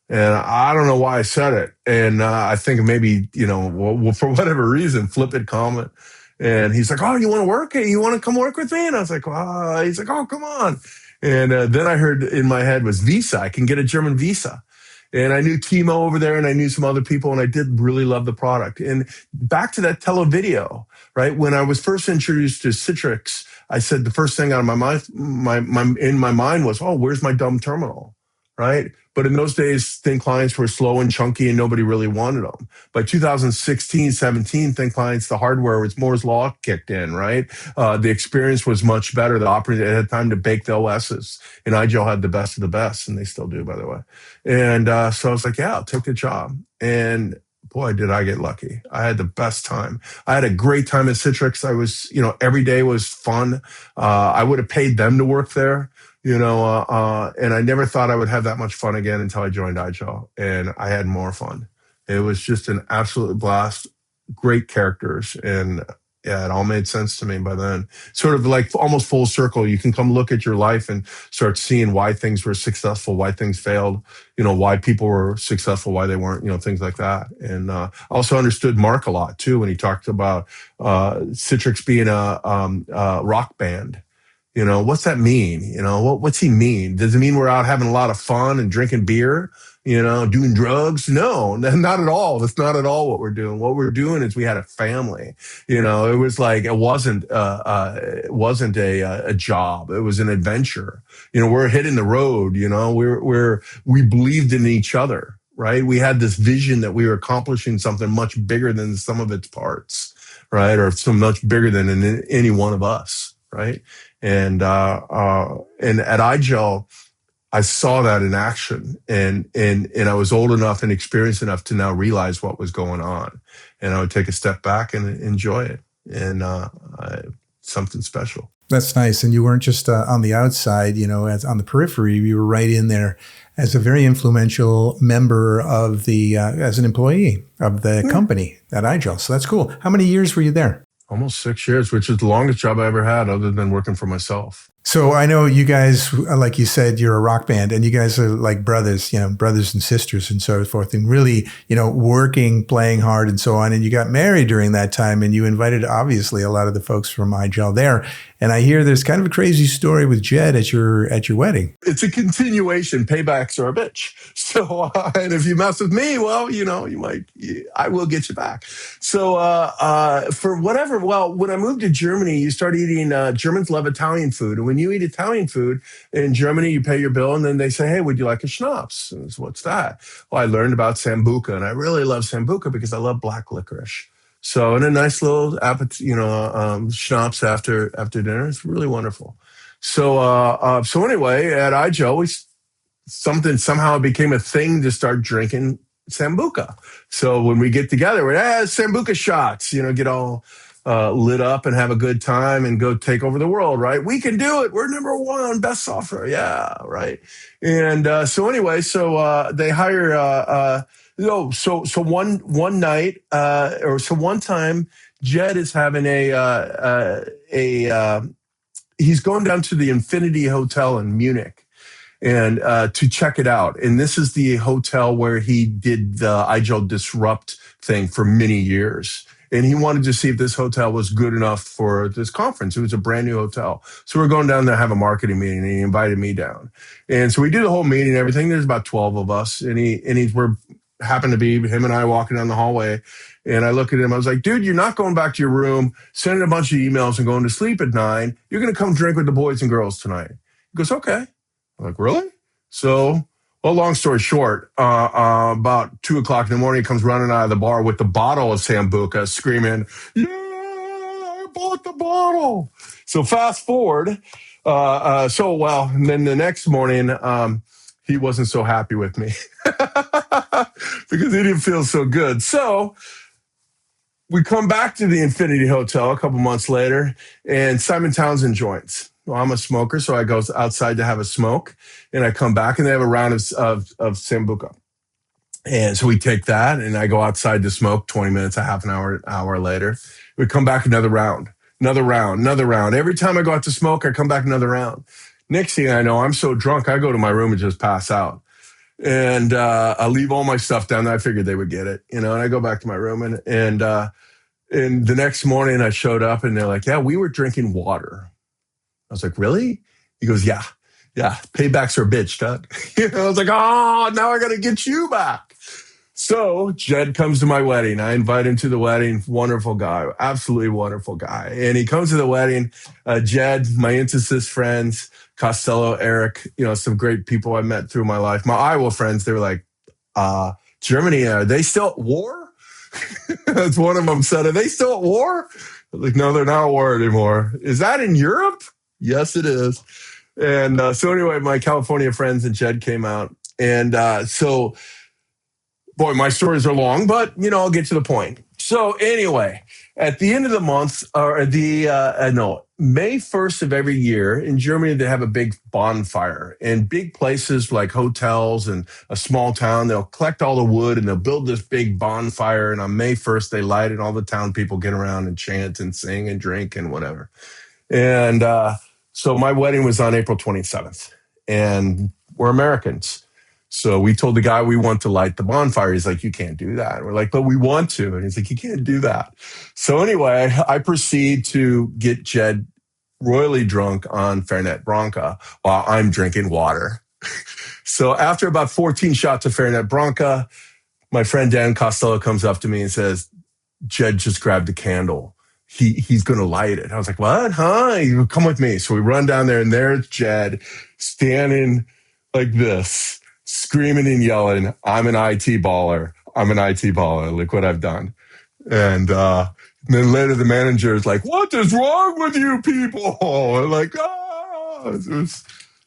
[SPEAKER 1] And I don't know why I said it. And I think maybe, for whatever reason, flippant comment. And he's like, oh, you want to work? You want to come work with me? And I was like, he's like, oh, come on. And then I heard in my head was visa. I can get a German visa. And I knew Timo over there and I knew some other people and I did really love the product. And back to that televideo, right? When I was first introduced to Citrix, I said the first thing out of my mind, in my mind was, oh, where's my dumb terminal, right? But in those days, thin clients were slow and chunky and nobody really wanted them. By 2016, 17, thin clients, the hardware was Moore's Law kicked in, right? The experience was much better. The operator had time to bake the OSs. And iGel had the best of the best, and they still do, by the way. And so I was like, yeah, I'll take the job. And boy, did I get lucky. I had the best time. I had a great time at Citrix. I was, every day was fun. I would have paid them to work there. And I never thought I would have that much fun again until I joined iGel, and I had more fun. It was just an absolute blast, great characters, and yeah, it all made sense to me by then. Sort of like almost full circle. You can come look at your life and start seeing why things were successful, why things failed, why people were successful, why they weren't, things like that. And I also understood Mark a lot too when he talked about Citrix being a rock band. What's that mean? What's he mean? Does it mean we're out having a lot of fun and drinking beer, doing drugs? No, not at all. That's not at all what we're doing. What we're doing is we had a family. It was like, it wasn't a job. It was an adventure. We're hitting the road, we believed in each other. right? We had this vision that we were accomplishing something much bigger than the sum of its parts, right? Or so much bigger than any one of us, right? And at iGel, I saw that in action, and I was old enough and experienced enough to now realize what was going on, and I would take a step back and enjoy it, and something special.
[SPEAKER 2] That's nice. And you weren't just on the outside, as on the periphery. You were right in there as a very influential member of the, as an employee of the company at iGel. So that's cool. How many years were you there?
[SPEAKER 1] Almost 6 years, which is the longest job I ever had other than working for myself.
[SPEAKER 2] So I know you guys, like you said, you're a rock band, and you guys are like brothers, brothers and sisters and so forth, and really, working, playing hard and so on. And you got married during that time, and you invited obviously a lot of the folks from iGel there. And I hear there's kind of a crazy story with Jed at your wedding.
[SPEAKER 1] It's a continuation. Paybacks are a bitch. So, and if you mess with me, well, I will get you back. So, for whatever, when I moved to Germany, you start eating, Germans love Italian food. And when you eat Italian food in Germany, you pay your bill and then they say, hey, would you like a schnapps? And so, what's that? Well, I learned about Sambuca, and I really love Sambuca because I love black licorice. So, and a nice little schnapps after dinner. It's really wonderful. So, anyway, at iGel, somehow it became a thing to start drinking Sambuca. So when we get together, we're Sambuca shots, get all lit up and have a good time and go take over the world, right? We can do it. We're number one, best software. Yeah, right. And they hire. One night, one time, Jed is having he's going down to the Infinity Hotel in Munich and to check it out. And this is the hotel where he did the iGel Disrupt thing for many years. And he wanted to see if this hotel was good enough for this conference. It was a brand new hotel. So we're going down there to have a marketing meeting, and he invited me down. And so we do the whole meeting and everything. There's about 12 of us, we're happened to be him and I walking down the hallway. And I look at him. I was like, dude, you're not going back to your room, sending a bunch of emails and going to sleep at 9. You're going to come drink with the boys and girls tonight. He goes, okay. I'm like, really? So, well, long story short, about 2:00 in the morning, he comes running out of the bar with the bottle of Sambuca, screaming, yeah, I bought the bottle. So fast forward. And then the next morning, he wasn't so happy with me because he didn't feel so good. So we come back to the Infinity Hotel a couple months later, and Simon Townsend joins. Well, I'm a smoker, so I go outside to have a smoke, and I come back, and they have a round of Sambuca. And so we take that, and I go outside to smoke 20 minutes, a half an hour later. We come back another round. Every time I go out to smoke, I come back another round. Next thing I know, I'm so drunk, I go to my room and just pass out. And I leave all my stuff down there. I figured they would get it, and I go back to my room. And the next morning I showed up, and they're like, yeah, we were drinking water. I was like, really? He goes, yeah. Paybacks are a bitch, Doug. I was like, oh, now I got to get you back. So Jed comes to my wedding. I invite him to the wedding. Wonderful guy, absolutely wonderful guy. And he comes to the wedding. Jed, my Intersys friends, Costello, Eric, some great people I met through my life. My Iowa friends, they were like, Germany, are they still at war? That's one of them said, are they still at war? I was like, no, they're not at war anymore. Is that in Europe? Yes, it is. And so anyway, my California friends and Jed came out. And boy, my stories are long, but, I'll get to the point. So anyway, at the end of the month, May 1st of every year in Germany, they have a big bonfire. And big places like hotels and a small town, they'll collect all the wood and they'll build this big bonfire. And on May 1st, they light it. All the town people get around and chant and sing and drink and whatever. And so my wedding was on April 27th. And we're Americans. So we told the guy we want to light the bonfire. He's like, you can't do that. And we're like, but we want to. And he's like, you can't do that. So anyway, I proceed to get Jed royally drunk on Fernet Branca while I'm drinking water. So after about 14 shots of Fernet Branca, my friend Dan Costello comes up to me and says, Jed just grabbed a candle. He's going to light it. I was like, what? Huh? You come with me. So we run down there, and there's Jed standing like this, screaming and yelling, I'm an IT baller. I'm an IT baller. Look what I've done. And then later the manager is like, what is wrong with you people? And like,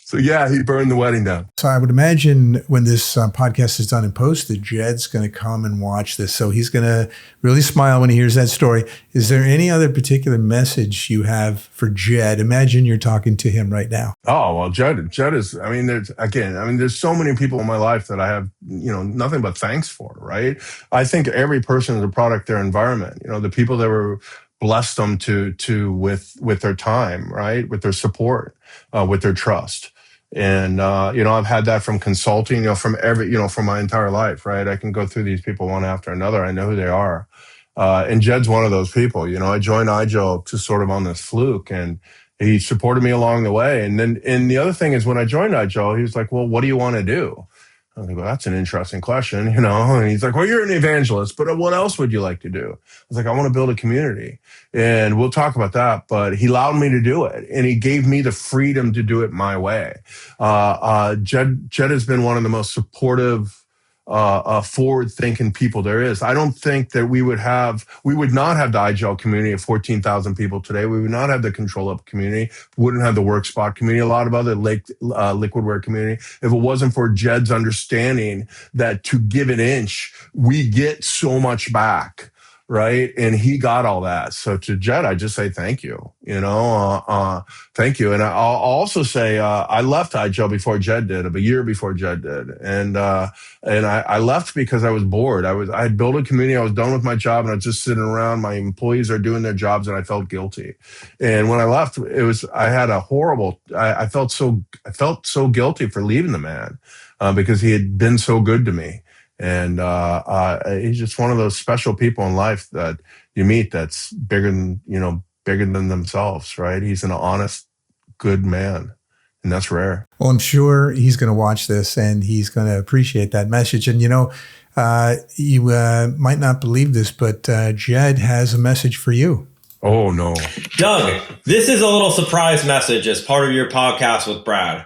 [SPEAKER 1] so yeah, he burned the wedding down.
[SPEAKER 2] So I would imagine when this podcast is done and posted, Jed's going to come and watch this. So he's going to really smile when he hears that story. Is there any other particular message you have for Jed? Imagine you're talking to him right now.
[SPEAKER 1] Oh, well, Jed is, there's so many people in my life that I have, nothing but thanks for, right? I think every person is a product of their environment. The people that were blessed them with their time, right? With their support, with their trust. And, I've had that from consulting, from my entire life, right? I can go through these people one after another. I know who they are. And Jed's one of those people. I joined IGEL just sort of on this fluke, and he supported me along the way. And the other thing is, when I joined IGEL, he was like, well, what do you want to do? I was like, well, that's an interesting question, and he's like, well, you're an evangelist, but what else would you like to do? I was like, I want to build a community, and we'll talk about that. But he allowed me to do it, and he gave me the freedom to do it my way. Jed has been one of the most supportive, forward-thinking people there is. I don't think that we would not have the IGEL community of 14,000 people today. We would not have the Control Up community. Wouldn't have the Workspot community. A lot of other liquidware community. If it wasn't for Jed's understanding that to give an inch, we get so much back. Right. And he got all that. So to Jed, I just say thank you, thank you. And I'll also say, I left IGEL before Jed did, a year before Jed did. And I left because I was bored. I had built a community. I was done with my job, and I was just sitting around. My employees are doing their jobs, and I felt guilty. And when I left, I felt so guilty for leaving the man, because he had been so good to me. And he's just one of those special people in life that you meet that's bigger than themselves, right? He's an honest, good man, and that's rare.
[SPEAKER 2] Well, I'm sure he's going to watch this, and he's going to appreciate that message. And, you might not believe this, but Jed has a message for you.
[SPEAKER 1] Oh, no.
[SPEAKER 3] Doug, this is a little surprise message as part of your podcast with Brad.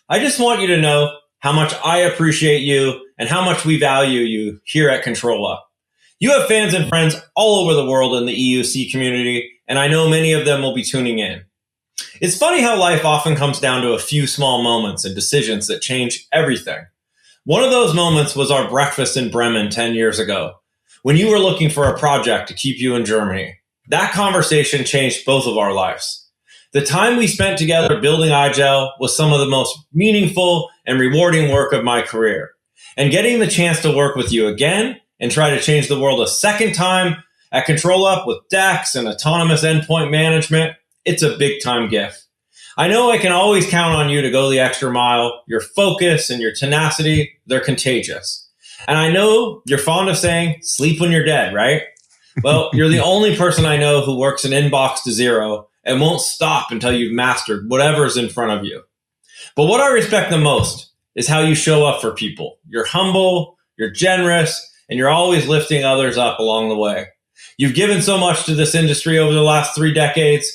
[SPEAKER 3] I just want you to know how much I appreciate you and how much we value you here at Control Up. You have fans and friends all over the world in the EUC community, and I know many of them will be tuning in. It's funny how life often comes down to a few small moments and decisions that change everything. One of those moments was our breakfast in Bremen 10 years ago, when you were looking for a project to keep you in Germany. That conversation changed both of our lives. The time we spent together building IGEL was some of the most meaningful and rewarding work of my career. And getting the chance to work with you again and try to change the world a second time at Control Up with DEX and autonomous endpoint management, it's a big time gift. I know I can always count on you to go the extra mile. Your focus and your tenacity, they're contagious. And I know you're fond of saying, sleep when you're dead, right? Well, you're the only person I know who works an inbox to zero and won't stop until you've mastered whatever's in front of you. But what I respect the most is how you show up for people. You're humble, you're generous, and you're always lifting others up along the way. You've given so much to this industry over the last 3 decades,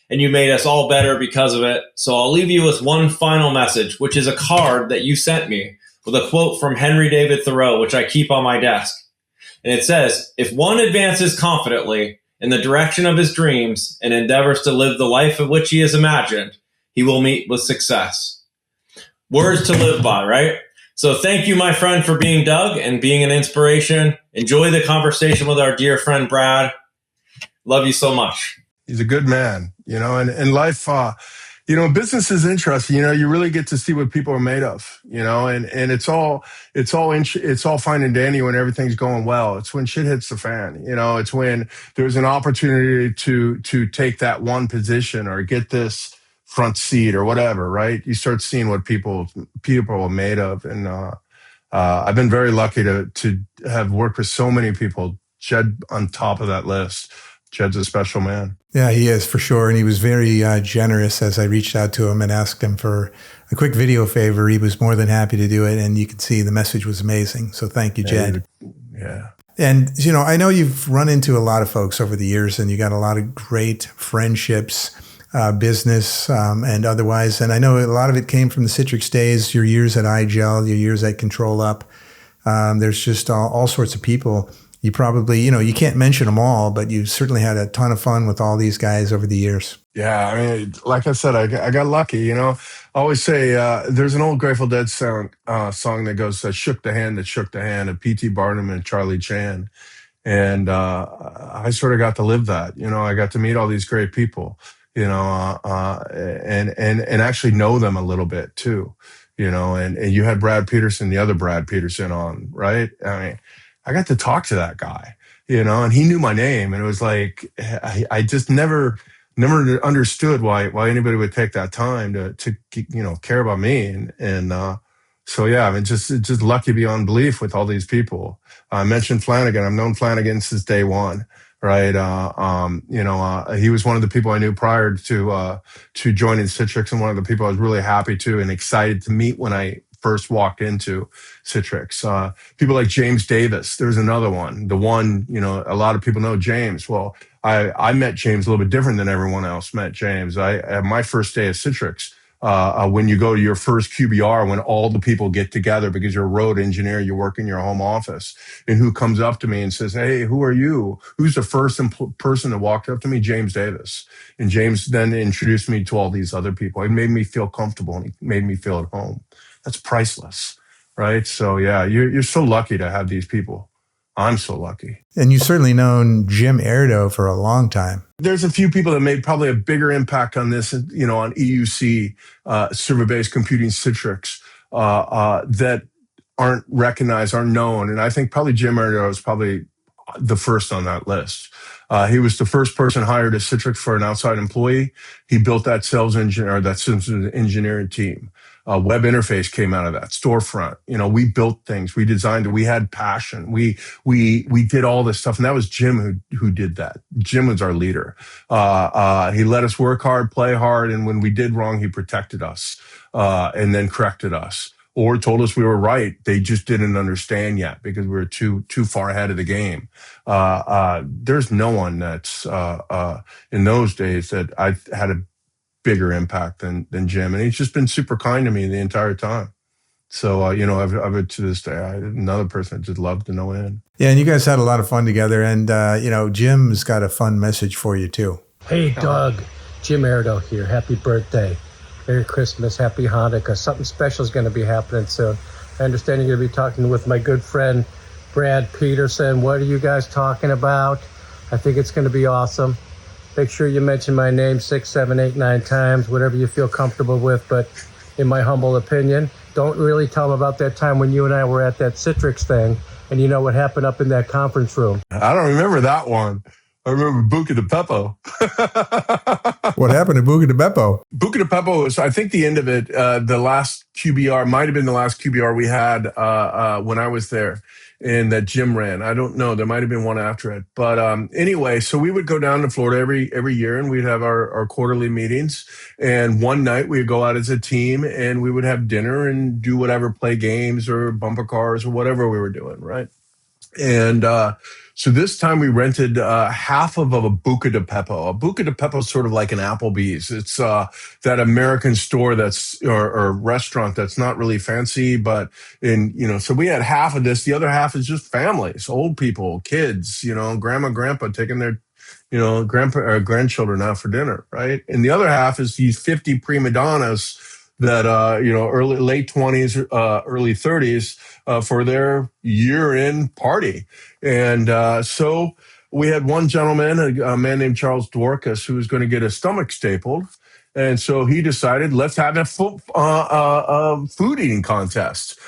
[SPEAKER 3] and you made us all better because of it. So I'll leave you with one final message, which is a card that you sent me with a quote from Henry David Thoreau, which I keep on my desk. And it says, if one advances confidently in the direction of his dreams and endeavors to live the life of which he has imagined, he will meet with success. Words to live by, right? So thank you, my friend, for being Doug and being an inspiration. Enjoy the conversation with our dear friend, Brad. Love you so much.
[SPEAKER 1] He's a good man, and life, business is interesting. You really get to see what people are made of, and it's all fine and dandy when everything's going well. It's when shit hits the fan, it's when there's an opportunity to take that one position or get this front seat or whatever, right? You start seeing what people are made of. And, I've been very lucky to have worked with so many people. Jed on top of that list. Jed's a special man.
[SPEAKER 2] Yeah, he is for sure. And he was very generous as I reached out to him and asked him for a quick video favor. He was more than happy to do it. And you can see the message was amazing. So thank you, Jed.
[SPEAKER 1] Yeah.
[SPEAKER 2] And, I know you've run into a lot of folks over the years and you got a lot of great friendships. business and otherwise. And I know a lot of it came from the Citrix days, your years at iGel, your years at ControlUp. There's just all sorts of people. You probably, you can't mention them all, but you certainly had a ton of fun with all these guys over the years.
[SPEAKER 1] Yeah, I mean, like I said, I got lucky. I always say there's an old Grateful Dead song that goes, "Shook the hand that shook the hand" of P.T. Barnum and Charlie Chan. And I sort of got to live that. I got to meet all these great people, and actually know them a little bit too, and you had Brad Peterson, the other Brad Peterson on, right? I mean, I got to talk to that guy, and he knew my name. And it was like, I just never understood why anybody would take that time to care about me. So yeah, I mean, just lucky beyond belief with all these people. I mentioned Flanagan. I've known Flanagan since day one, right? He was one of the people I knew prior to joining Citrix, and one of the people I was really happy to and excited to meet when I first walked into Citrix. People like James Davis. There's another one. The one, a lot of people know James. Well, I met James a little bit different than everyone else met James. At my first day at Citrix, when you go to your first QBR, when all the people get together because you're a road engineer, you work in your home office, and who comes up to me and says, "Hey, who are you?" Who's the first person that walked up to me? James Davis. And James then introduced me to all these other people. It made me feel comfortable, and he made me feel at home. That's priceless, right? So yeah, you're so lucky to have these people. I'm so lucky.
[SPEAKER 2] And you've certainly known Jim Erdo for a long time.
[SPEAKER 1] There's a few people that made probably a bigger impact on this, on EUC, server-based computing Citrix, that aren't recognized, aren't known. And I think probably Jim Erdo is probably the first on that list. He was the first person hired at Citrix for an outside employee. He built that systems engineering team. Web interface came out of that storefront. We built things, we designed it, we had passion, we did all this stuff, and that was Jim who did that. Jim was our leader. He let us work hard, play hard, and when we did wrong, he protected us and then corrected us, or told us we were right. They just didn't understand yet because we were too far ahead of the game. There's no one that's in those days that I had a bigger impact than Jim, and he's just been super kind to me the entire time. So I've to this day, another person I just love to no end.
[SPEAKER 2] Yeah, and you guys had a lot of fun together, and Jim's got a fun message for you too.
[SPEAKER 4] Hey Doug, Jim Erdo here. Happy birthday, Merry Christmas, Happy Hanukkah. Something special is going to be happening soon. I understand you're going to be talking with my good friend Brad Peterson. What are you guys talking about? I think it's going to be awesome. Make sure you mention my name 6, 7, 8, 9 times, whatever you feel comfortable with. But in my humble opinion, don't really tell them about that time when you and I were at that Citrix thing and you know what happened up in that conference room.
[SPEAKER 1] I don't remember that one. I remember Buca di Beppo.
[SPEAKER 2] What happened to Buca di Beppo?
[SPEAKER 1] Buca di Beppo was, I think, the end of it. The last QBR might have been the last QBR we had when I was there, and that Jim ran. I don't know. There might have been one after it. But anyway, so we would go down to Florida every year, and we'd have our quarterly meetings. And one night we'd go out as a team, and we would have dinner and do whatever, play games or bumper cars or whatever we were doing, right? And so this time we rented half of a Buca di Beppo. A Buca di Beppo is sort of like an Applebee's. It's that American store or restaurant that's not really fancy, but so we had half of this. The other half is just families, old people, kids, grandma, grandpa taking their grandpa or grandchildren out for dinner, right? And the other half is these 50 prima donnas that late 20s, early 30s for their year-end party. And so we had one gentleman, a man named Charles Dworkas, who was going to get his stomach stapled. And so he decided, let's have a food eating contest.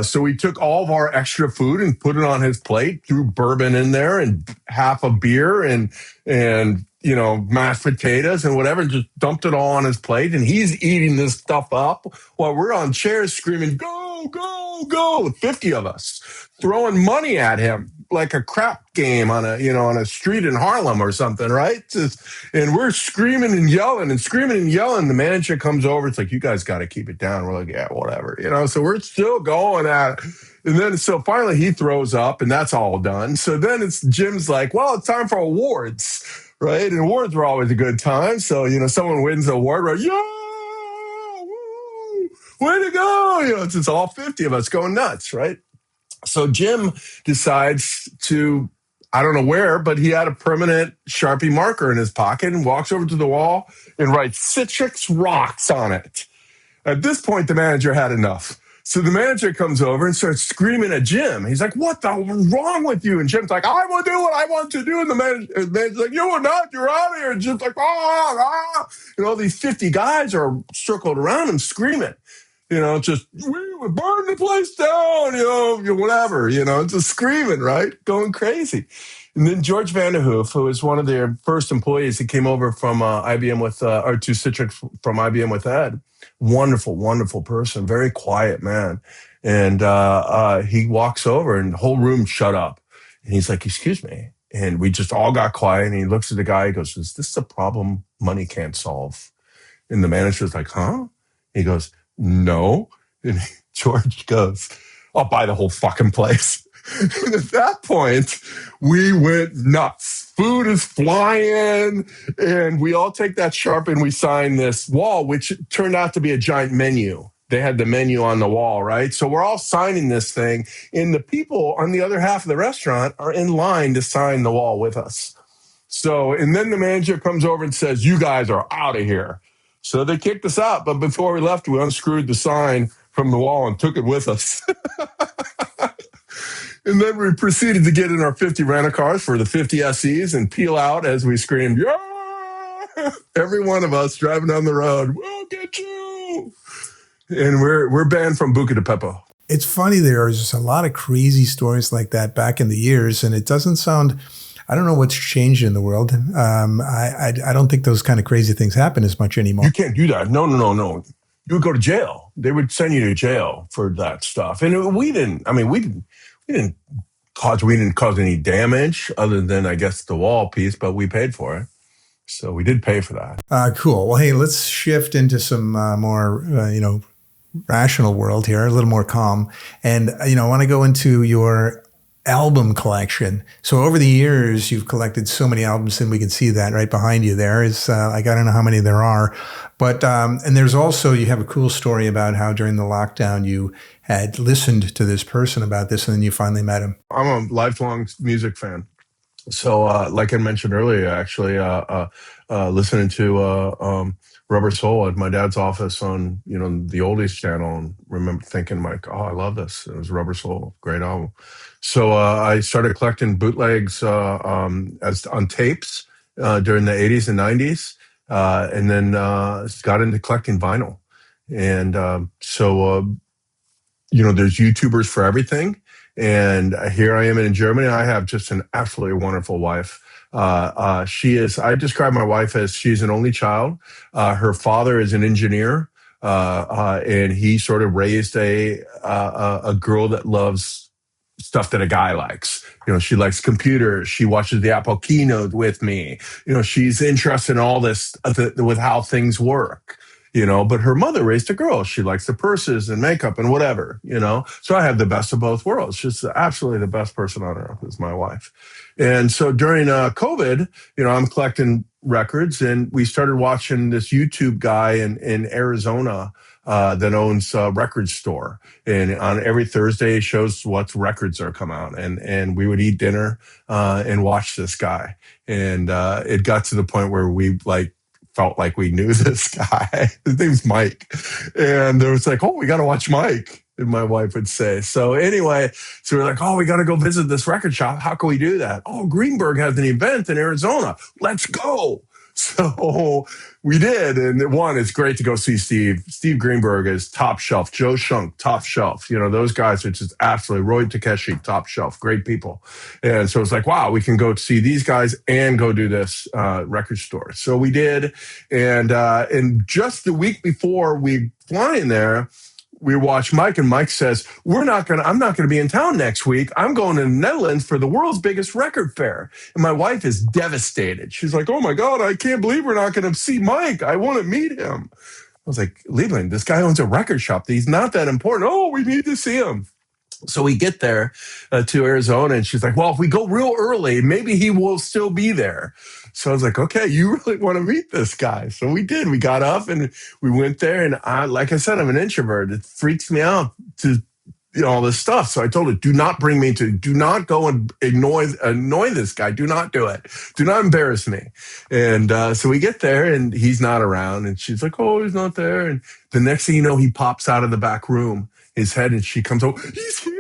[SPEAKER 1] So we took all of our extra food and put it on his plate, threw bourbon in there and half a beer and mashed potatoes and whatever, just dumped it all on his plate. And he's eating this stuff up while we're on chairs screaming, "Go, go, go," 50 of us throwing money at him like a crap game on a street in Harlem or something, right? And we're screaming and yelling. The manager comes over. It's like, "You guys got to keep it down." We're like, "Yeah, whatever." So we're still going at it. And then, so finally he throws up and that's all done. So then Jim's like, "Well, it's time for awards." right? And awards were always a good time. So, someone wins the award, right? Yeah, woo, way to go. It's just all 50 of us going nuts, right? So Jim decides to, I don't know where, but he had a permanent Sharpie marker in his pocket and walks over to the wall and writes Citrix Rocks on it. At this point, the manager had enough. So the manager comes over and starts screaming at Jim. He's like, what the wrong with you? And Jim's like, I will do what I want to do. And the manager's like, you will not, you're out of here. And Jim's like, And all these 50 guys are circled around him screaming. Just, we would burn the place down, whatever, just screaming, right? Going crazy. And then George Vanderhoof, who was one of their first employees that came over from IBM or to Citrix from IBM with Ed, wonderful, wonderful person, very quiet man. And he walks over and the whole room shut up. And he's like, excuse me. And we just all got quiet. And he looks at the guy, he goes, is this a problem money can't solve? And the manager's like, huh? He goes, no. And George goes, I'll buy the whole fucking place. And at that point, we went nuts. Food is flying. And we all take that Sharpie and we sign this wall, which turned out to be a giant menu. They had the menu on the wall, right? So we're all signing this thing. And the people on the other half of the restaurant are in line to sign the wall with us. So, and then the manager comes over and says, you guys are out of here. So they kicked us out. But before we left, we unscrewed the sign from the wall and took it with us. And then we proceeded to get in our 50 rental cars for the 50 SEs and peel out as we screamed, yeah! Every one of us driving down the road, we'll get you! And we're banned from Buca di Beppo.
[SPEAKER 2] It's funny, there's a lot of crazy stories like that back in the years, and it doesn't sound, I don't know what's changed in the world. I don't think those kind of crazy things happen as much anymore.
[SPEAKER 1] You can't do that. No. You would go to jail. They would send you to jail for that stuff. And we didn't cause any damage other than, I guess, the wall piece, but we paid for it. So we did pay for that.
[SPEAKER 2] Cool. Well, hey, let's shift into some more, rational world here, a little more calm. And, I want to go into your album collection. So over the years, you've collected so many albums, and we can see that right behind you there is, I don't know how many there are, but, and there's also, you have a cool story about how during the lockdown, you had listened to this person about this, and then you finally met him.
[SPEAKER 1] I'm a lifelong music fan. So, like I mentioned earlier, actually, listening to Rubber Soul at my dad's office on, the oldies channel, and remember thinking like, oh, I love this. It was Rubber Soul, great album. So I started collecting bootlegs as on tapes during the 80s and 90s, and then got into collecting vinyl. And there's YouTubers for everything. And here I am in Germany. I have just an absolutely wonderful wife. I describe my wife as she's an only child. Her father is an engineer, and he sort of raised a girl that loves stuff that a guy likes. She likes computers. She watches the Apple keynote with me. She's interested in all this with how things work. But her mother raised a girl. She likes the purses and makeup and whatever, So I have the best of both worlds. She's absolutely the best person on earth is my wife. And so during COVID, I'm collecting records, and we started watching this YouTube guy in Arizona that owns a record store. And on every Thursday, he shows what records are come out. And we would eat dinner and watch this guy. And it got to the point where we felt like we knew this guy. His name's Mike. And there was like, oh, we got to watch Mike. And my wife would say. So anyway, so we're like, oh, we got to go visit this record shop. How can we do that? Oh, Greenberg has an event in Arizona. Let's go. So we did. And it's great to go see Steve. Steve Greenberg is top shelf. Joe Shunk, top shelf. Those guys are just absolutely, Roy Takeshi, top shelf. Great people. And so it's like, wow, we can go see these guys and go do this record store. So we did. And just the week before we fly in there, we watched Mike, and Mike says, I'm not going to be in town next week. I'm going to the Netherlands for the world's biggest record fair. And my wife is devastated. She's like, oh my God, I can't believe we're not going to see Mike. I want to meet him. I was like, Leland, this guy owns a record shop. He's not that important. Oh, we need to see him. So we get there to Arizona, and she's like, well, if we go real early, maybe he will still be there. So I was like, okay, you really want to meet this guy? So we did. We got up and we went there. And like I said, I'm an introvert. It freaks me out to all this stuff. So I told her, do not go and annoy this guy. Do not do it. Do not embarrass me. And so we get there and he's not around. And she's like, oh, he's not there. And the next thing you know, he pops out of the back room, his head, and she comes over, he's here.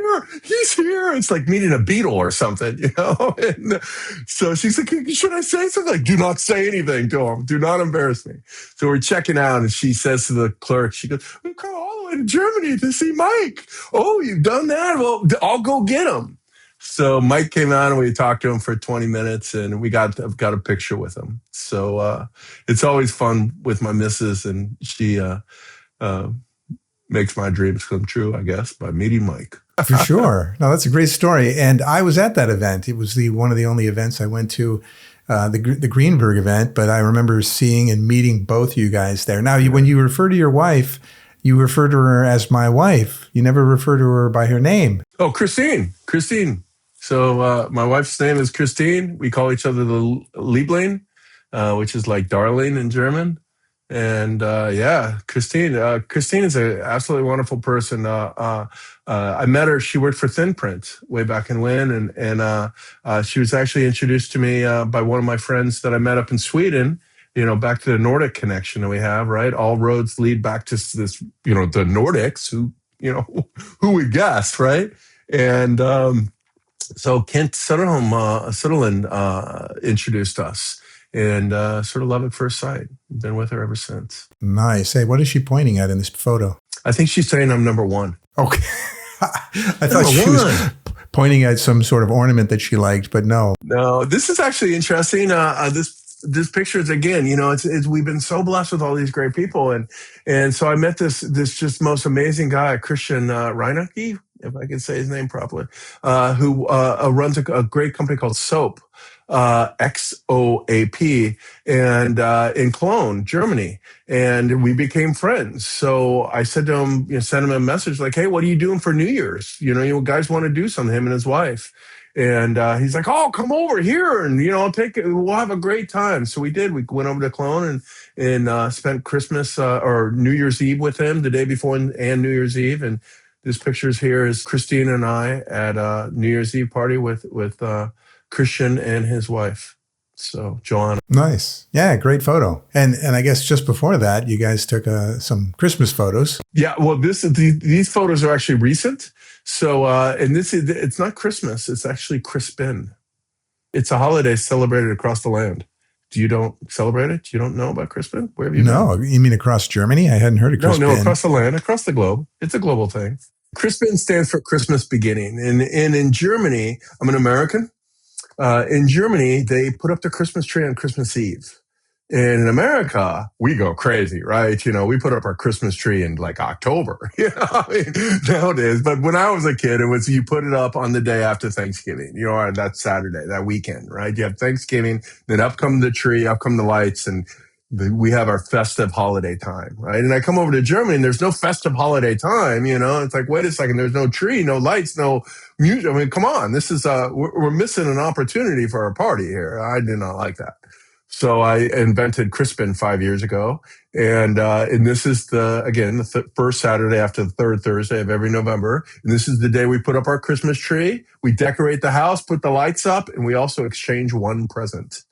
[SPEAKER 1] It's like meeting a beetle or something, And so she's like, should I say something? Like, do not say anything to him. Do not embarrass me. So we're checking out, and she says to the clerk, she goes, we come all the way to Germany to see Mike. Oh, you've done that? Well, I'll go get him. So Mike came out, and we talked to him for 20 minutes, and got a picture with him. So it's always fun with my missus, and she makes my dreams come true, I guess, by meeting Mike.
[SPEAKER 2] For sure. No, that's a great story. And I was at that event. It was one of the only events I went to, the Greenberg event, but I remember seeing and meeting both you guys there. Now, when you refer to your wife, you refer to her as my wife. You never refer to her by her name.
[SPEAKER 1] Oh, Christine. So my wife's name is Christine. We call each other the Liebling, which is like darling in German. And Christine. Christine is an absolutely wonderful person. I met her. She worked for ThinPrint way back in when, and she was actually introduced to me by one of my friends that I met up in Sweden. Back to the Nordic connection that we have, right? All roads lead back to this, the Nordics. Who we guessed, right? And so Kent Sutherland introduced us. And sort of love at first sight. Been with her ever since.
[SPEAKER 2] Nice. Hey, what is she pointing at in this photo?
[SPEAKER 1] I think she's saying I'm number one.
[SPEAKER 2] Okay. I thought she was pointing at some sort of ornament that she liked, but no.
[SPEAKER 1] No, this is actually interesting. This picture is, again, it's we've been so blessed with all these great people, and so I met this just most amazing guy, Christian Reinecke, if I can say his name properly, who runs a great company called SOAP. XOAP, and in Cologne, Germany, and we became friends. So I said to him, sent him a message like, "Hey, what are you doing for New Year's? You guys want to do something?" Him and his wife, and he's like, "Oh, come over here, and we'll have a great time." So we did. We went over to Cologne and spent Christmas or New Year's Eve with him the day before and New Year's Eve. And this pictures here is Christine and I at a New Year's Eve party with Christian and his wife. So Joanna.
[SPEAKER 2] Nice. Yeah, great photo. And I guess just before that, you guys took some Christmas photos.
[SPEAKER 1] Yeah, well, these photos are actually recent. So and it's not Christmas, it's actually Crispin. It's a holiday celebrated across the land. You don't celebrate it? You don't know about Crispin? Where have you been?
[SPEAKER 2] No, you mean across Germany? I hadn't heard of Crispin.
[SPEAKER 1] No, across the land, across the globe. It's a global thing. Crispin stands for Christmas beginning. And in Germany, I'm an American. In Germany, they put up the Christmas tree on Christmas Eve. And in America, we go crazy, right? We put up our Christmas tree in like October, nowadays. But when I was a kid, you put it up on the day after Thanksgiving, or that Saturday, that weekend, right? You have Thanksgiving, then up come the tree, up come the lights, and we have our festive holiday time, right? And I come over to Germany and there's no festive holiday time, It's like, wait a second, there's no tree, no lights, no music. I mean, come on, this is, we're missing an opportunity for a party here. I did not like that. So I invented Crispin 5 years ago. And this is the first Saturday after the third Thursday of every November. And this is the day we put up our Christmas tree. We decorate the house, put the lights up, and we also exchange one present.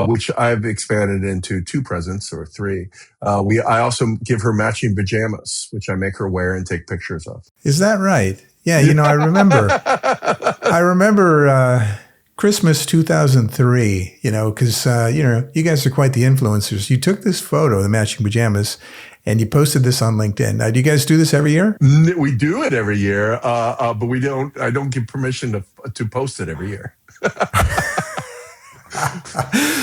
[SPEAKER 1] Which I've expanded into 2 presents or 3. I also give her matching pajamas, which I make her wear and take pictures of.
[SPEAKER 2] Is that right? Yeah, I remember. I remember Christmas 2003. Because you guys are quite the influencers. You took this photo, the matching pajamas, and you posted this on LinkedIn. Do you guys do this every year?
[SPEAKER 1] We do it every year, but we don't. I don't give permission to post it every year.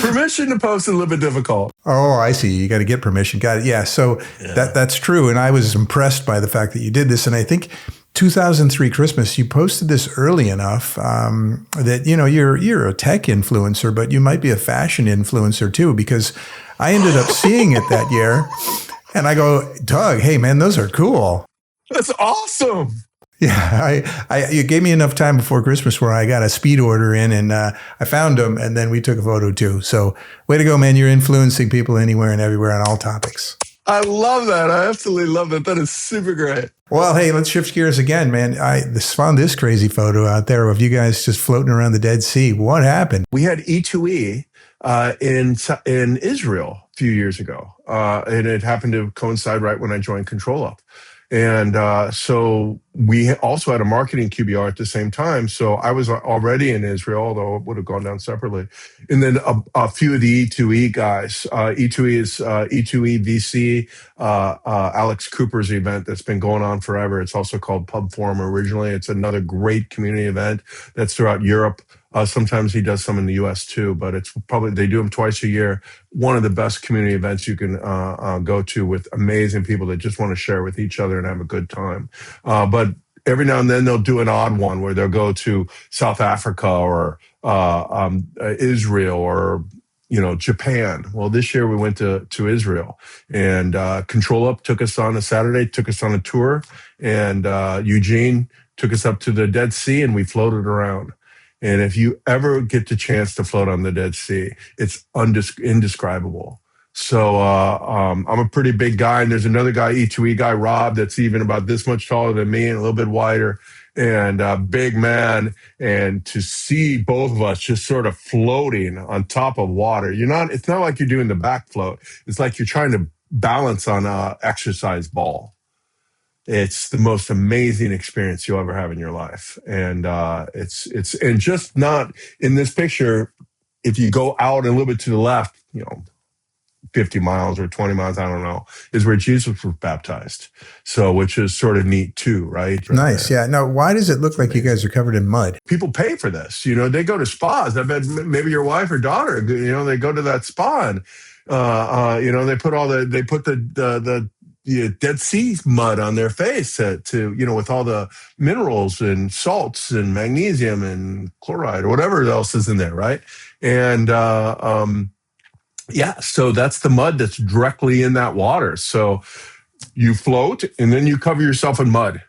[SPEAKER 1] Permission to post is a little bit difficult.
[SPEAKER 2] Oh, I see. You got to get permission. Got it. Yeah. So that's true. And I was impressed by the fact that you did this. And I think 2003 Christmas, you posted this early enough that, you're a tech influencer, but you might be a fashion influencer too, because I ended up seeing it that year and I go, Doug, hey man, those are cool.
[SPEAKER 1] That's awesome.
[SPEAKER 2] Yeah, you gave me enough time before Christmas where I got a speed order in, and I found them, and then we took a photo too. So way to go, man. You're influencing people anywhere and everywhere on all topics.
[SPEAKER 1] I love that. I absolutely love that. That is super great.
[SPEAKER 2] Well, hey, let's shift gears again, man. I found this crazy photo out there of you guys just floating around the Dead Sea. What happened?
[SPEAKER 1] We had E2E in Israel a few years ago, and it happened to coincide right when I joined ControlUp. And so we also had a marketing QBR at the same time. So I was already in Israel, although it would have gone down separately. And then a few of the E2E guys. E2E is E2E VC, Alex Cooper's event that's been going on forever. It's also called Pub Forum originally. It's another great community event that's throughout Europe. Sometimes he does some in the US too, but it's probably, they do them twice a year. One of the best community events you can go to with amazing people that just want to share with each other and have a good time. But every now and then they'll do an odd one where they'll go to South Africa or Israel or Japan. Well, this year we went to Israel, and ControlUp took us on a Saturday, took us on a tour, and Eugene took us up to the Dead Sea, and we floated around. And if you ever get the chance to float on the Dead Sea, it's indescribable. So I'm a pretty big guy, and there's another guy, E2E guy, Rob, that's even about this much taller than me and a little bit wider, and a big man. And to see both of us just sort of floating on top of water, it's not like you're doing the back float. It's like you're trying to balance on an exercise ball. It's the most amazing experience you'll ever have in your life. And it's and just not in this picture, if you go out a little bit to the left, 50 miles or 20 miles, I don't know, is where Jesus was baptized. So, which is sort of neat too, right?
[SPEAKER 2] Nice. There. Yeah. Now, why does it look like you guys are covered in mud?
[SPEAKER 1] People pay for this. They go to spas. I bet maybe your wife or daughter, they go to that spa and, they put the Dead Sea mud on their face to with all the minerals and salts and magnesium and chloride or whatever else is in there, right? And so that's the mud that's directly in that water. So you float and then you cover yourself in mud.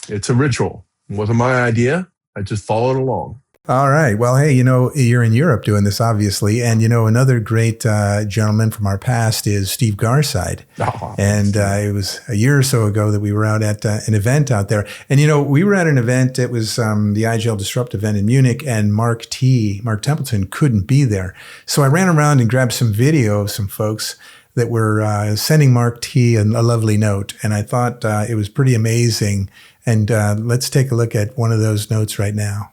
[SPEAKER 1] It's a ritual. It wasn't my idea. I just followed along.
[SPEAKER 2] All right. Well, hey, you're in Europe doing this, obviously. And, another great gentleman from our past is Steve Garside. Oh, and it was a year or so ago that we were out at an event out there. And, we were at an event. It was the IGL Disrupt event in Munich, and Mark Templeton couldn't be there. So I ran around and grabbed some video of some folks that were sending Mark T a lovely note. And I thought it was pretty amazing. And let's take a look at one of those notes right now.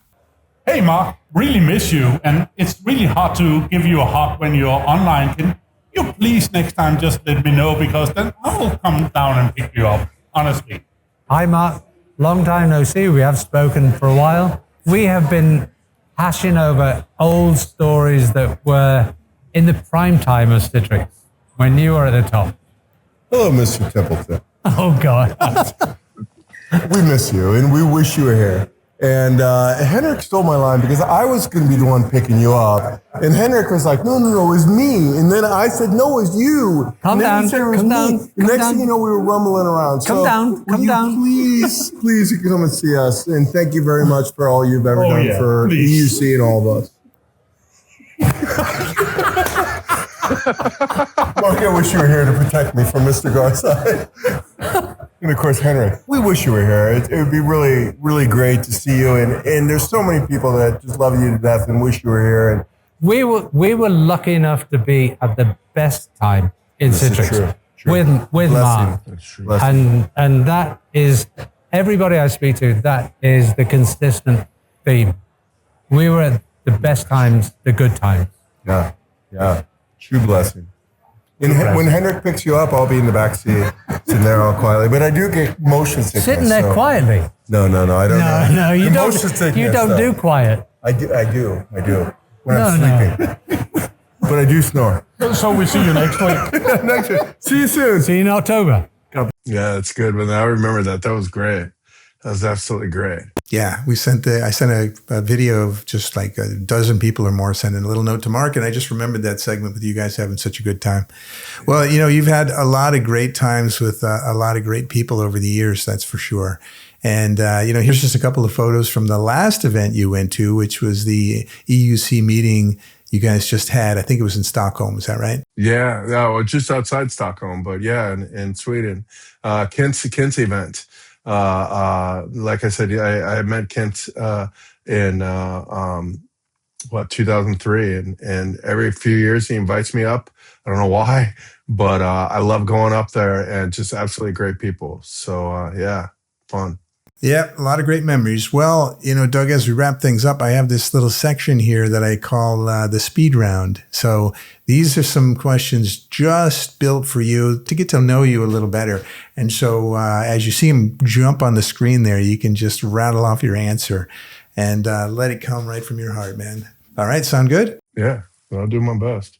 [SPEAKER 5] Hey, Mark, really miss you, and it's really hard to give you a hug when you're online. Can you please next time just let me know, because then I will come down and pick you up, honestly.
[SPEAKER 6] Hi, Mark. Long time no see. We have spoken for a while. We have been hashing over old stories that were in the prime time of Citrix, when you were at the top.
[SPEAKER 7] Hello, Mr. Templeton.
[SPEAKER 6] Oh, God.
[SPEAKER 7] We miss you, and we wish you were here. And Henrik stole my line because I was going to be the one picking you up. And Henrik was like, no, it was me. And then I said, no, it was you.
[SPEAKER 6] Calm down. Come down.
[SPEAKER 7] The next thing you know, we were rumbling around.
[SPEAKER 6] Come down.
[SPEAKER 7] Please, you can come and see us. And thank you very much for all you've ever done for EUC and all of us. Mark, I wish you were here to protect me from Mr. Garside. And of course, Henrik, we wish you were here. It would be really, really great to see you. And there's so many people that just love you to death and wish you were here. And
[SPEAKER 6] we were lucky enough to be at the best time in Citrix with Mark. And that is, everybody I speak to, that is the consistent theme. We were at the best times, the good times.
[SPEAKER 7] Yeah. True blessing. When Henrik picks you up, I'll be in the back seat, sitting there all quietly. But I do get motion sickness.
[SPEAKER 6] Sitting there quietly?
[SPEAKER 7] No, I don't know.
[SPEAKER 6] No, you don't do quiet.
[SPEAKER 7] I do. When I'm sleeping. But I do snore.
[SPEAKER 5] So we see you next week.
[SPEAKER 7] Next week. See you soon.
[SPEAKER 6] See you in October.
[SPEAKER 1] Yeah, that's good. But I remember that. That was great. That was absolutely great.
[SPEAKER 2] Yeah, I sent a video of just like a dozen people or more sending a little note to Mark, and I just remembered that segment with you guys having such a good time. Well, you've had a lot of great times with a lot of great people over the years, that's for sure. And, here's just a couple of photos from the last event you went to, which was the EUC meeting you guys just had. I think it was in Stockholm. Is that right?
[SPEAKER 1] Yeah, no, just outside Stockholm, but yeah, in Sweden. Kent's event. Like I said, I met Kent in 2003, and every few years he invites me up. I don't know why, but I love going up there, and just absolutely great people. So yeah, fun.
[SPEAKER 2] Yeah, a lot of great memories. Well, Doug, as we wrap things up, I have this little section here that I call the speed round. So these are some questions just built for you to get to know you a little better. And so as you see them jump on the screen there, you can just rattle off your answer and let it come right from your heart, man. All right, sound good?
[SPEAKER 1] Yeah, I'll do my best.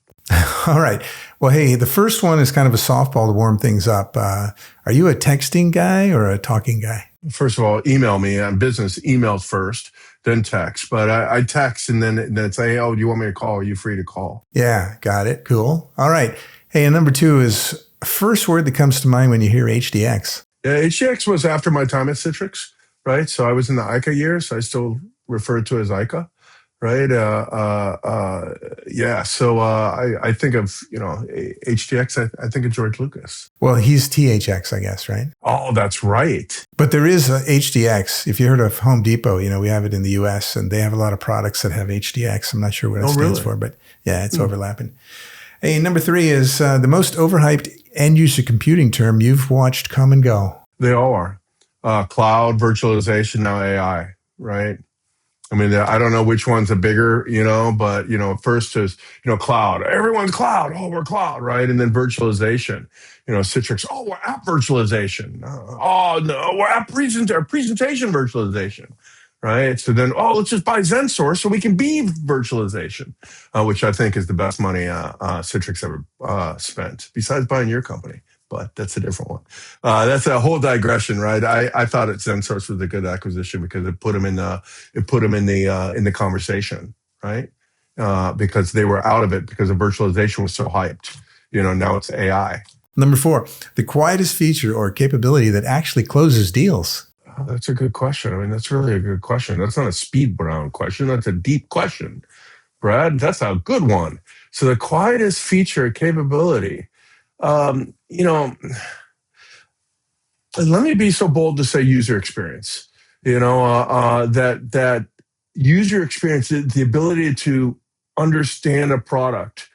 [SPEAKER 2] All right. Well, hey, the first one is kind of a softball to warm things up. Are you a texting guy or a talking guy?
[SPEAKER 1] First of all, email me. I'm business. Email first, then text. But I text and then say, oh, do you want me to call? Are you free to call?
[SPEAKER 2] Yeah, got it. Cool. All right. Hey, and number 2 is first word that comes to mind when you hear HDX.
[SPEAKER 1] Yeah, HDX was after my time at Citrix, right? So I was in the ICA years. So I still refer to it as ICA. Right. Yeah. So I think of, HTX, I think of George Lucas.
[SPEAKER 2] Well, he's THX, I guess, right?
[SPEAKER 1] Oh, that's right.
[SPEAKER 2] But there is a HDX. If you heard of Home Depot, we have it in the US and they have a lot of products that have HDX. I'm not sure what it stands for, but yeah, it's overlapping. Hey, number 3 is the most overhyped end user computing term you've watched come and go.
[SPEAKER 1] They all are. Cloud, virtualization, now AI, right? I mean, I don't know which one's a bigger, but, first is, cloud. Everyone's cloud. Oh, we're cloud, right? And then virtualization, Citrix. Oh, we're app virtualization. Oh, no, we're app presentation virtualization, right? So then, let's just buy ZenSource so we can be virtualization, which I think is the best money Citrix ever spent, besides buying your company. But that's a different one. That's a whole digression, right? I thought ZenSource was a good acquisition because it put them in the conversation, right? Because they were out of it because the virtualization was so hyped. Now it's AI.
[SPEAKER 2] Number 4, the quietest feature or capability that actually closes deals.
[SPEAKER 1] Oh, that's a good question. I mean, that's really a good question. That's not a speed round question. That's a deep question, Brad. That's a good one. So the quietest feature capability. Let me be so bold to say user experience, that user experience, the ability to understand a product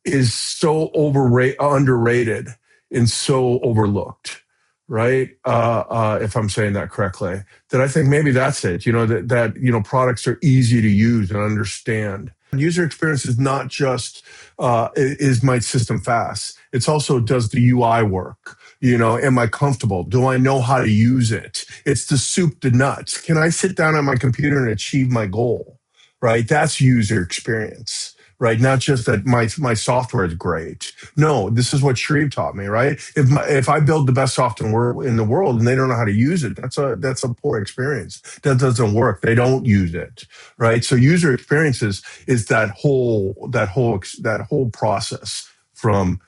[SPEAKER 1] is so underrated and so overlooked, right? If I'm saying that correctly, that I think maybe that's it, that products are easy to use and understand. User experience is not just, is my system fast? It's also, does the UI work? Am I comfortable? Do I know how to use it? It's the soup to nuts. Can I sit down on my computer and achieve my goal? Right? That's user experience, right? Not just that my software is great. No, this is what Shreve taught me, right? If I build the best software in the world and they don't know how to use it, that's a poor experience. That doesn't work. They don't use it, right? So user experiences is that whole process from,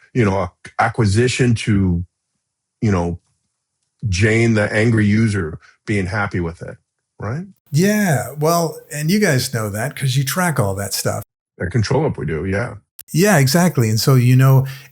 [SPEAKER 1] acquisition to, Jane, the angry user, being happy with it, right?
[SPEAKER 2] Yeah. Well, and you guys know that because you track all that stuff.
[SPEAKER 1] At Control Up, we do, yeah.
[SPEAKER 2] Yeah, exactly. And so,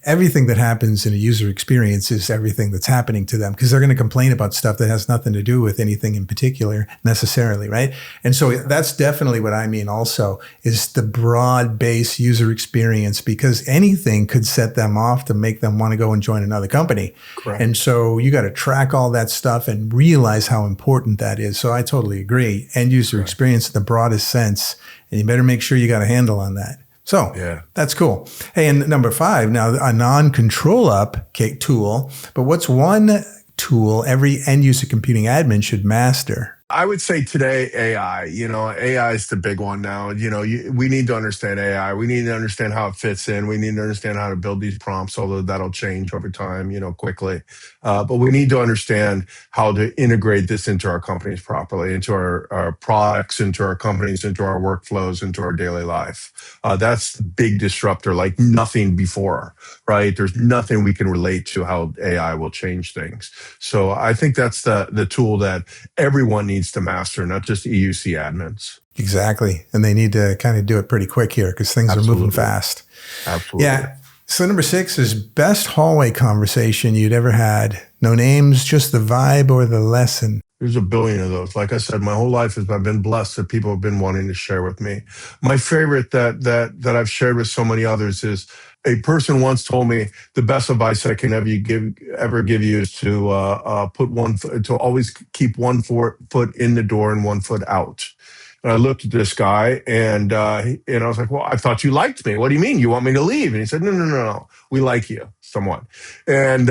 [SPEAKER 2] everything that happens in a user experience is everything that's happening to them because they're going to complain about stuff that has nothing to do with anything in particular necessarily, right? And so that's definitely what I mean also is the broad base user experience because anything could set them off to make them want to go and join another company.
[SPEAKER 1] Correct.
[SPEAKER 2] And so you got to track all that stuff and realize how important that is. So I totally agree. End user experience in the broadest sense. And you better make sure you got a handle on that. So yeah, that's cool. Hey, and number 5, now a non-control up tool, but what's one tool every end user computing admin should master?
[SPEAKER 1] I would say today, AI. AI is the big one now. We need to understand AI. We need to understand how it fits in. We need to understand how to build these prompts, although that'll change over time, quickly. But we need to understand how to integrate this into our companies properly, into our products, into our companies, into our workflows, into our daily life. That's the big disruptor, like nothing before, right? There's nothing we can relate to how AI will change things. So I think that's the tool that everyone needs to master, not just EUC admins.
[SPEAKER 2] Exactly. And they need to kind of do it pretty quick here because things are moving fast.
[SPEAKER 1] Absolutely.
[SPEAKER 2] Yeah. So number 6 is best hallway conversation you'd ever had. No names, just the vibe or the lesson.
[SPEAKER 1] There's a billion of those. Like I said, my whole life I've been blessed that people have been wanting to share with me. My favorite that I've shared with so many others is a person once told me the best advice I can ever give you is to always keep one foot in the door and 1 foot out. And I looked at this guy and I was like, well, I thought you liked me. What do you mean? You want me to leave? And he said, no. We like you somewhat. And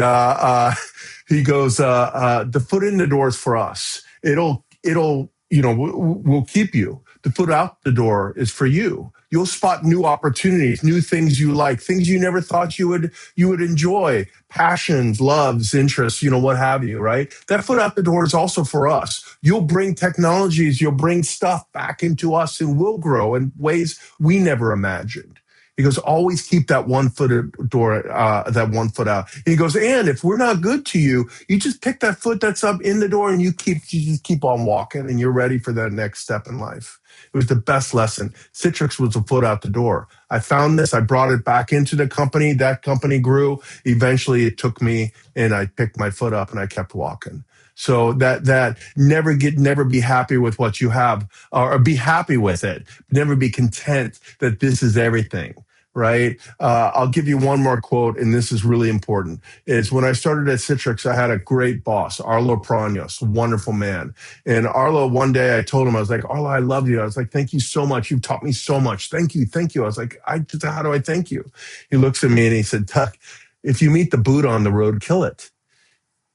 [SPEAKER 1] he goes, the foot in the door is for us. It'll we'll keep you. The foot out the door is for you. You'll spot new opportunities, new things you like, things you never thought you would enjoy, passions, loves, interests, what have you, right? That foot out the door is also for us. You'll bring technologies, you'll bring stuff back into us, and we'll grow in ways we never imagined. He goes, always keep that 1 foot door, that 1 foot out. He goes, and if we're not good to you, you just pick that foot that's up in the door and you just keep on walking and you're ready for that next step in life. It was the best lesson. Citrix was a foot out the door. I found this. I brought it back into the company. That company grew. Eventually it took me and I picked my foot up and I kept walking. So that never be happy with what you have or be happy with it. Never be content that this is everything. Right? I'll give you one more quote, and this is really important. It's when I started at Citrix, I had a great boss, Arlo Pranos, wonderful man. And Arlo, one day I told him, I was like, Arlo, I love you. I was like, thank you so much. You've taught me so much. Thank you. I was like, how do I thank you? He looks at me and he said, Tuck, if you meet the Buddha on the road, kill it.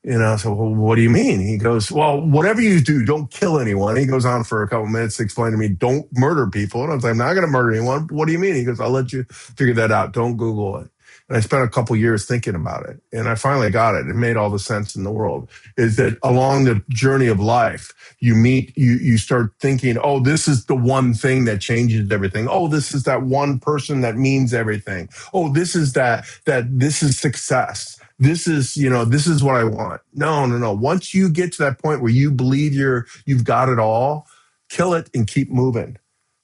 [SPEAKER 1] I said, well, what do you mean? He goes, well, whatever you do, don't kill anyone. He goes on for a couple minutes to explain to me, don't murder people. And I was like, I'm not going to murder anyone. What do you mean? He goes, I'll let you figure that out. Don't Google it. And I spent a couple years thinking about it. And I finally got it. It made all the sense in the world. Is that along the journey of life, you start thinking, oh, this is the one thing that changes everything. Oh, this is that one person that means everything. Oh, this is that this is success. This is what I want. No. Once you get to that point where you believe you've got it all, kill it and keep moving.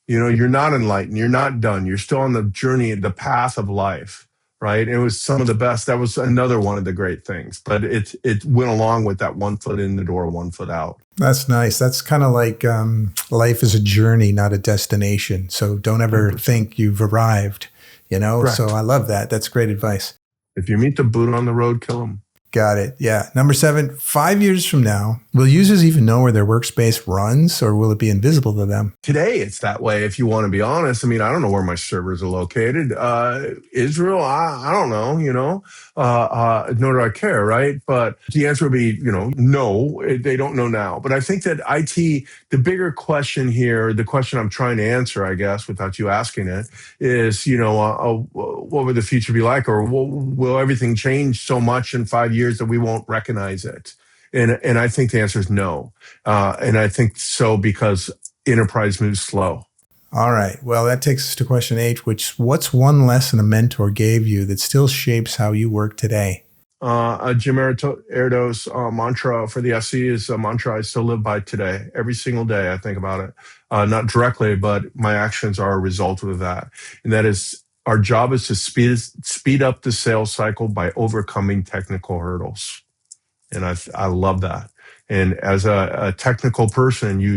[SPEAKER 1] You're not enlightened. You're not done. You're still on the journey, the path of life, right? It was some of the best. That was another one of the great things. But it went along with that 1 foot in the door, 1 foot out. That's
[SPEAKER 2] nice. That's kind of like life is a journey, not a destination. So don't ever think you've arrived, Correct. So I love that. That's great advice.
[SPEAKER 1] If you meet the Buddha on the road, kill him.
[SPEAKER 2] Got it. Yeah. Number 7, 5 years from now, will users even know where their workspace runs or will it be invisible to them?
[SPEAKER 1] Today, it's that way, if you want to be honest. I mean, I don't know where my servers are located. Israel, I don't know, nor do I care, right? But the answer would be, no, they don't know now. But I think that IT, the bigger question here, the question I'm trying to answer, I guess, without you asking it, is, what would the future be like? Or will everything change so much in 5 years that we won't recognize it? And I think the answer is no. And I think so because enterprise moves slow.
[SPEAKER 2] All right. Well, that takes us to question 8, what's one lesson a mentor gave you that still shapes how you work today?
[SPEAKER 1] Jim Erdo's mantra for the SE is a mantra I still live by today. Every single day I think about it. Not directly, but my actions are a result of that. And that is, our job is to speed up the sales cycle by overcoming technical hurdles. And I love that. And as a technical person, you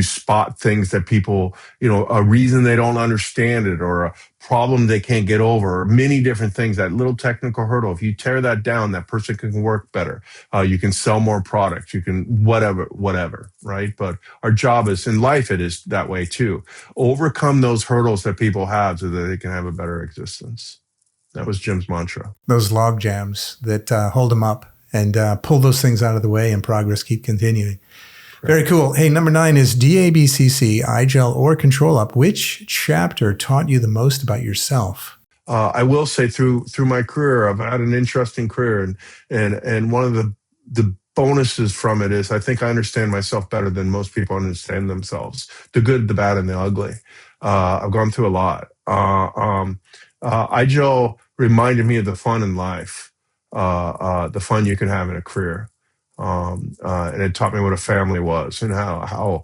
[SPEAKER 1] spot things that people, a reason they don't understand it or a problem they can't get over, or many different things, that little technical hurdle. If you tear that down, that person can work better. You can sell more products. You can whatever, right? But our job is, in life, it is that way too. Overcome those hurdles that people have so that they can have a better existence. That was Jim's mantra.
[SPEAKER 2] Those log jams that hold them up. And pull those things out of the way and progress keep continuing. Very cool. Hey, number 9 is DABCC, Agile or Control Up. Which chapter taught you the most about yourself?
[SPEAKER 1] I will say through my career, I've had an interesting career, and one of the bonuses from it is I think I understand myself better than most people understand themselves. The good, the bad, and the ugly. I've gone through a lot. Agile reminded me of the fun in life, the fun you can have in a career. And it taught me what a family was and how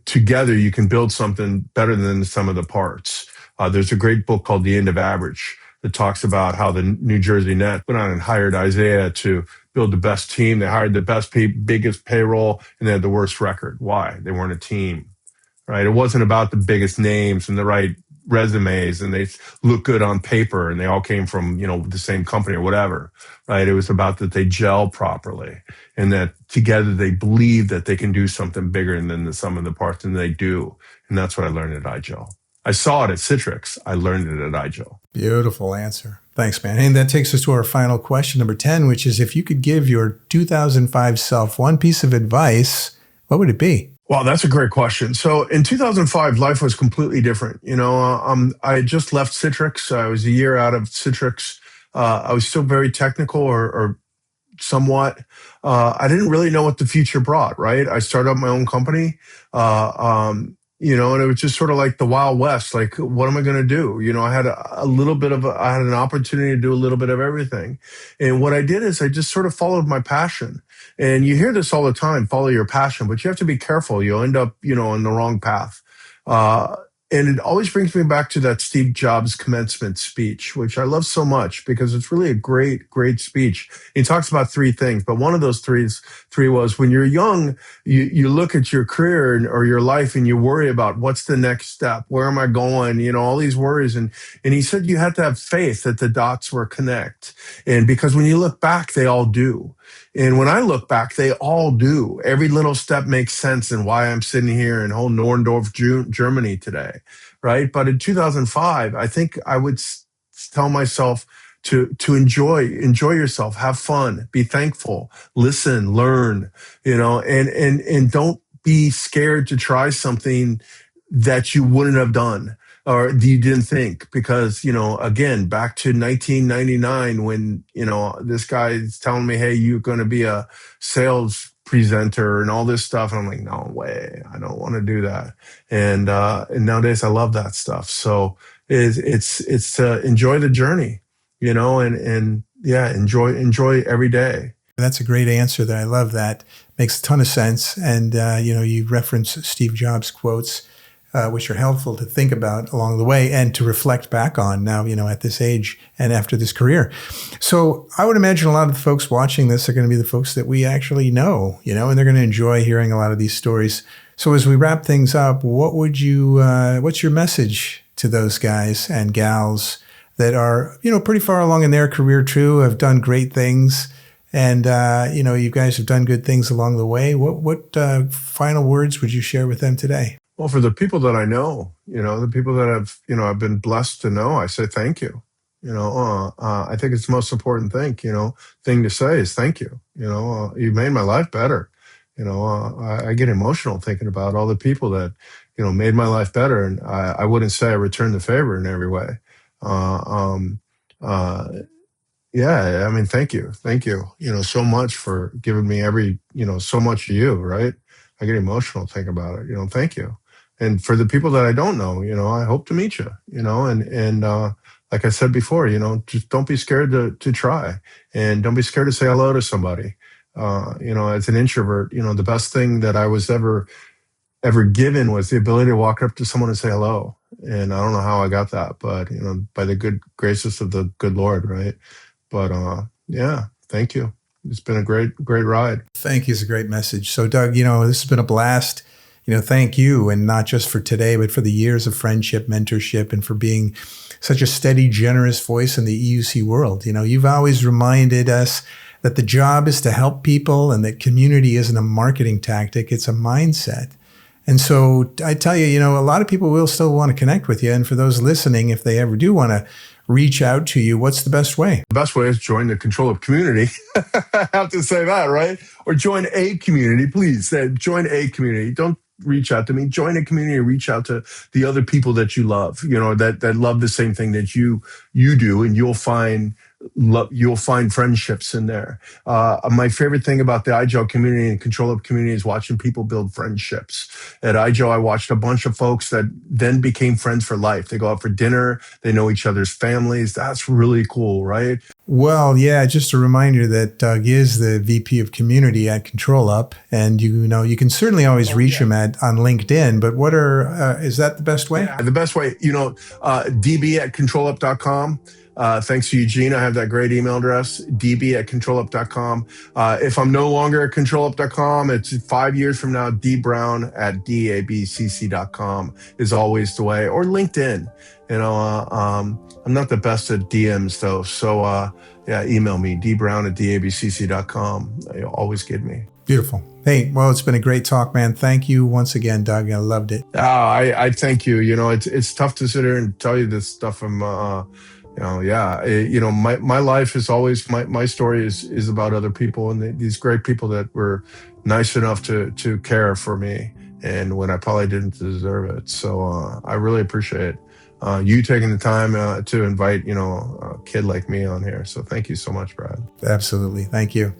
[SPEAKER 1] together you can build something better than the sum of the parts. There's a great book called The End of Average that talks about how the New Jersey Nets went on and hired Isaiah to build the best team. They hired the best, biggest payroll, and they had the worst record. Why? They weren't a team, right? It wasn't about the biggest names and the right resumes and they look good on paper and they all came from, the same company or whatever, right? It was about that they gel properly and that together they believe that they can do something bigger than the sum of the parts, and they do. And that's what I learned at Agile. I saw it at Citrix. I learned it at Agile.
[SPEAKER 2] Beautiful answer. Thanks, man. And that takes us to our final question, number 10, which is if you could give your 2005 self one piece of advice, what would it be?
[SPEAKER 1] Wow, that's a great question. So in 2005, life was completely different. I had just left Citrix. I was a year out of Citrix. I was still very technical or somewhat. I didn't really know what the future brought, right? I started up my own company, and it was just sort of like the Wild West. Like, what am I going to do? I had I had an opportunity to do a little bit of everything. And what I did is I just sort of followed my passion. And you hear this all the time, follow your passion, but you have to be careful. You'll end up, on the wrong path. And it always brings me back to that Steve Jobs commencement speech, which I love so much because it's really a great, great speech. He talks about 3 things, but one of those three was when you're young, you look at your career or your life and you worry about what's the next step? Where am I going? All these worries. And he said you had to have faith that the dots will connect. And because when you look back, they all do. And when I look back, they all do. Every little step makes sense and why I'm sitting here in whole Norndorf, Germany today, right? But in 2005, I think I would tell myself to enjoy yourself, have fun, be thankful, listen, learn, and don't be scared to try something that you wouldn't have done or you didn't think, because, again, back to 1999 when, this guy is telling me, hey, you're going to be a sales presenter and all this stuff. And I'm like, no way. I don't want to do that. And nowadays I love that stuff. So it's to enjoy the journey, and enjoy every day.
[SPEAKER 2] That's a great answer there. I love that. Makes a ton of sense. And, you reference Steve Jobs quotes, which are helpful to think about along the way and to reflect back on now, at this age and after this career. So I would imagine a lot of the folks watching this are going to be the folks that we actually know, and they're going to enjoy hearing a lot of these stories. So as we wrap things up, what's your message to those guys and gals that are, pretty far along in their career too, have done great things, and, you guys have done good things along the way. What final words would you share with them today?
[SPEAKER 1] Well, for the people that I know, the people that I've been blessed to know, I say thank you. I think it's the most important thing to say is thank you. You've made my life better. I get emotional thinking about all the people that, made my life better. And I wouldn't say I returned the favor in every way. Thank you. Thank you, so much for giving me so much of you, right? I get emotional thinking about it, thank you. And for the people that I don't know, I hope to meet you, and like I said before, just don't be scared to try, and don't be scared to say hello to somebody. As an introvert, the best thing that I was ever given was the ability to walk up to someone and say hello. And I don't know how I got that, but, by the good graces of the good Lord, right? But, thank you. It's been a great, great ride.
[SPEAKER 2] Thank you. It's a great message. So Doug, this has been a blast. Thank you. And not just for today, but for the years of friendship, mentorship, and for being such a steady, generous voice in the EUC world. You've always reminded us that the job is to help people and that community isn't a marketing tactic. It's a mindset. And so I tell you, a lot of people will still want to connect with you. And for those listening, if they ever do want to reach out to you, what's the best way?
[SPEAKER 1] The best way is join the ControlUp community. I have to say that, right? Or join a community, please. Join a community. Don't reach out to me. Join a community. Reach out to the other people that you love, that love the same thing that you do, and you'll find friendships in there. My favorite thing about the iGel community and ControlUp community is watching people build friendships. At iGel, I watched a bunch of folks that then became friends for life. They go out for dinner. They know each other's families. That's really cool, right?
[SPEAKER 2] Well, yeah, just a reminder that Doug is the VP of Community at ControlUp, and you can certainly always reach him on LinkedIn, but is that the best way?
[SPEAKER 1] Yeah, the best way, db@controlup.com. Thanks to Eugene, I have that great email address, db@controlup.com. If I'm no longer at controlup.com, it's 5 years from now, dbrown@dabcc.com is always the way, or LinkedIn. I'm not the best at DMs though. So, email me, dbrown@dabcc.com. You'll always get me.
[SPEAKER 2] Beautiful. Hey, well, it's been a great talk, man. Thank you once again, Doug. I loved it.
[SPEAKER 1] I thank you. It's tough to sit here and tell you this stuff. My life is always, my story is about other people and these great people that were nice enough to care for me, and when I probably didn't deserve it. So I really appreciate you taking the time to invite a kid like me on here. So thank you so much, Brad.
[SPEAKER 2] Absolutely. Thank you.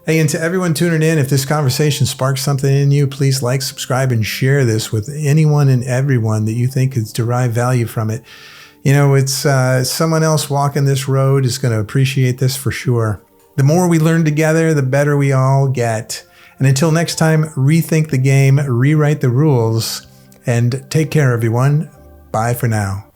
[SPEAKER 2] Hey, and to everyone tuning in, if this conversation sparks something in you, please like, subscribe, and share this with anyone and everyone that you think could derive value from it. It's someone else walking this road is going to appreciate this for sure. The more we learn together, the better we all get. And until next time, rethink the game, rewrite the rules, and take care, everyone. Bye for now.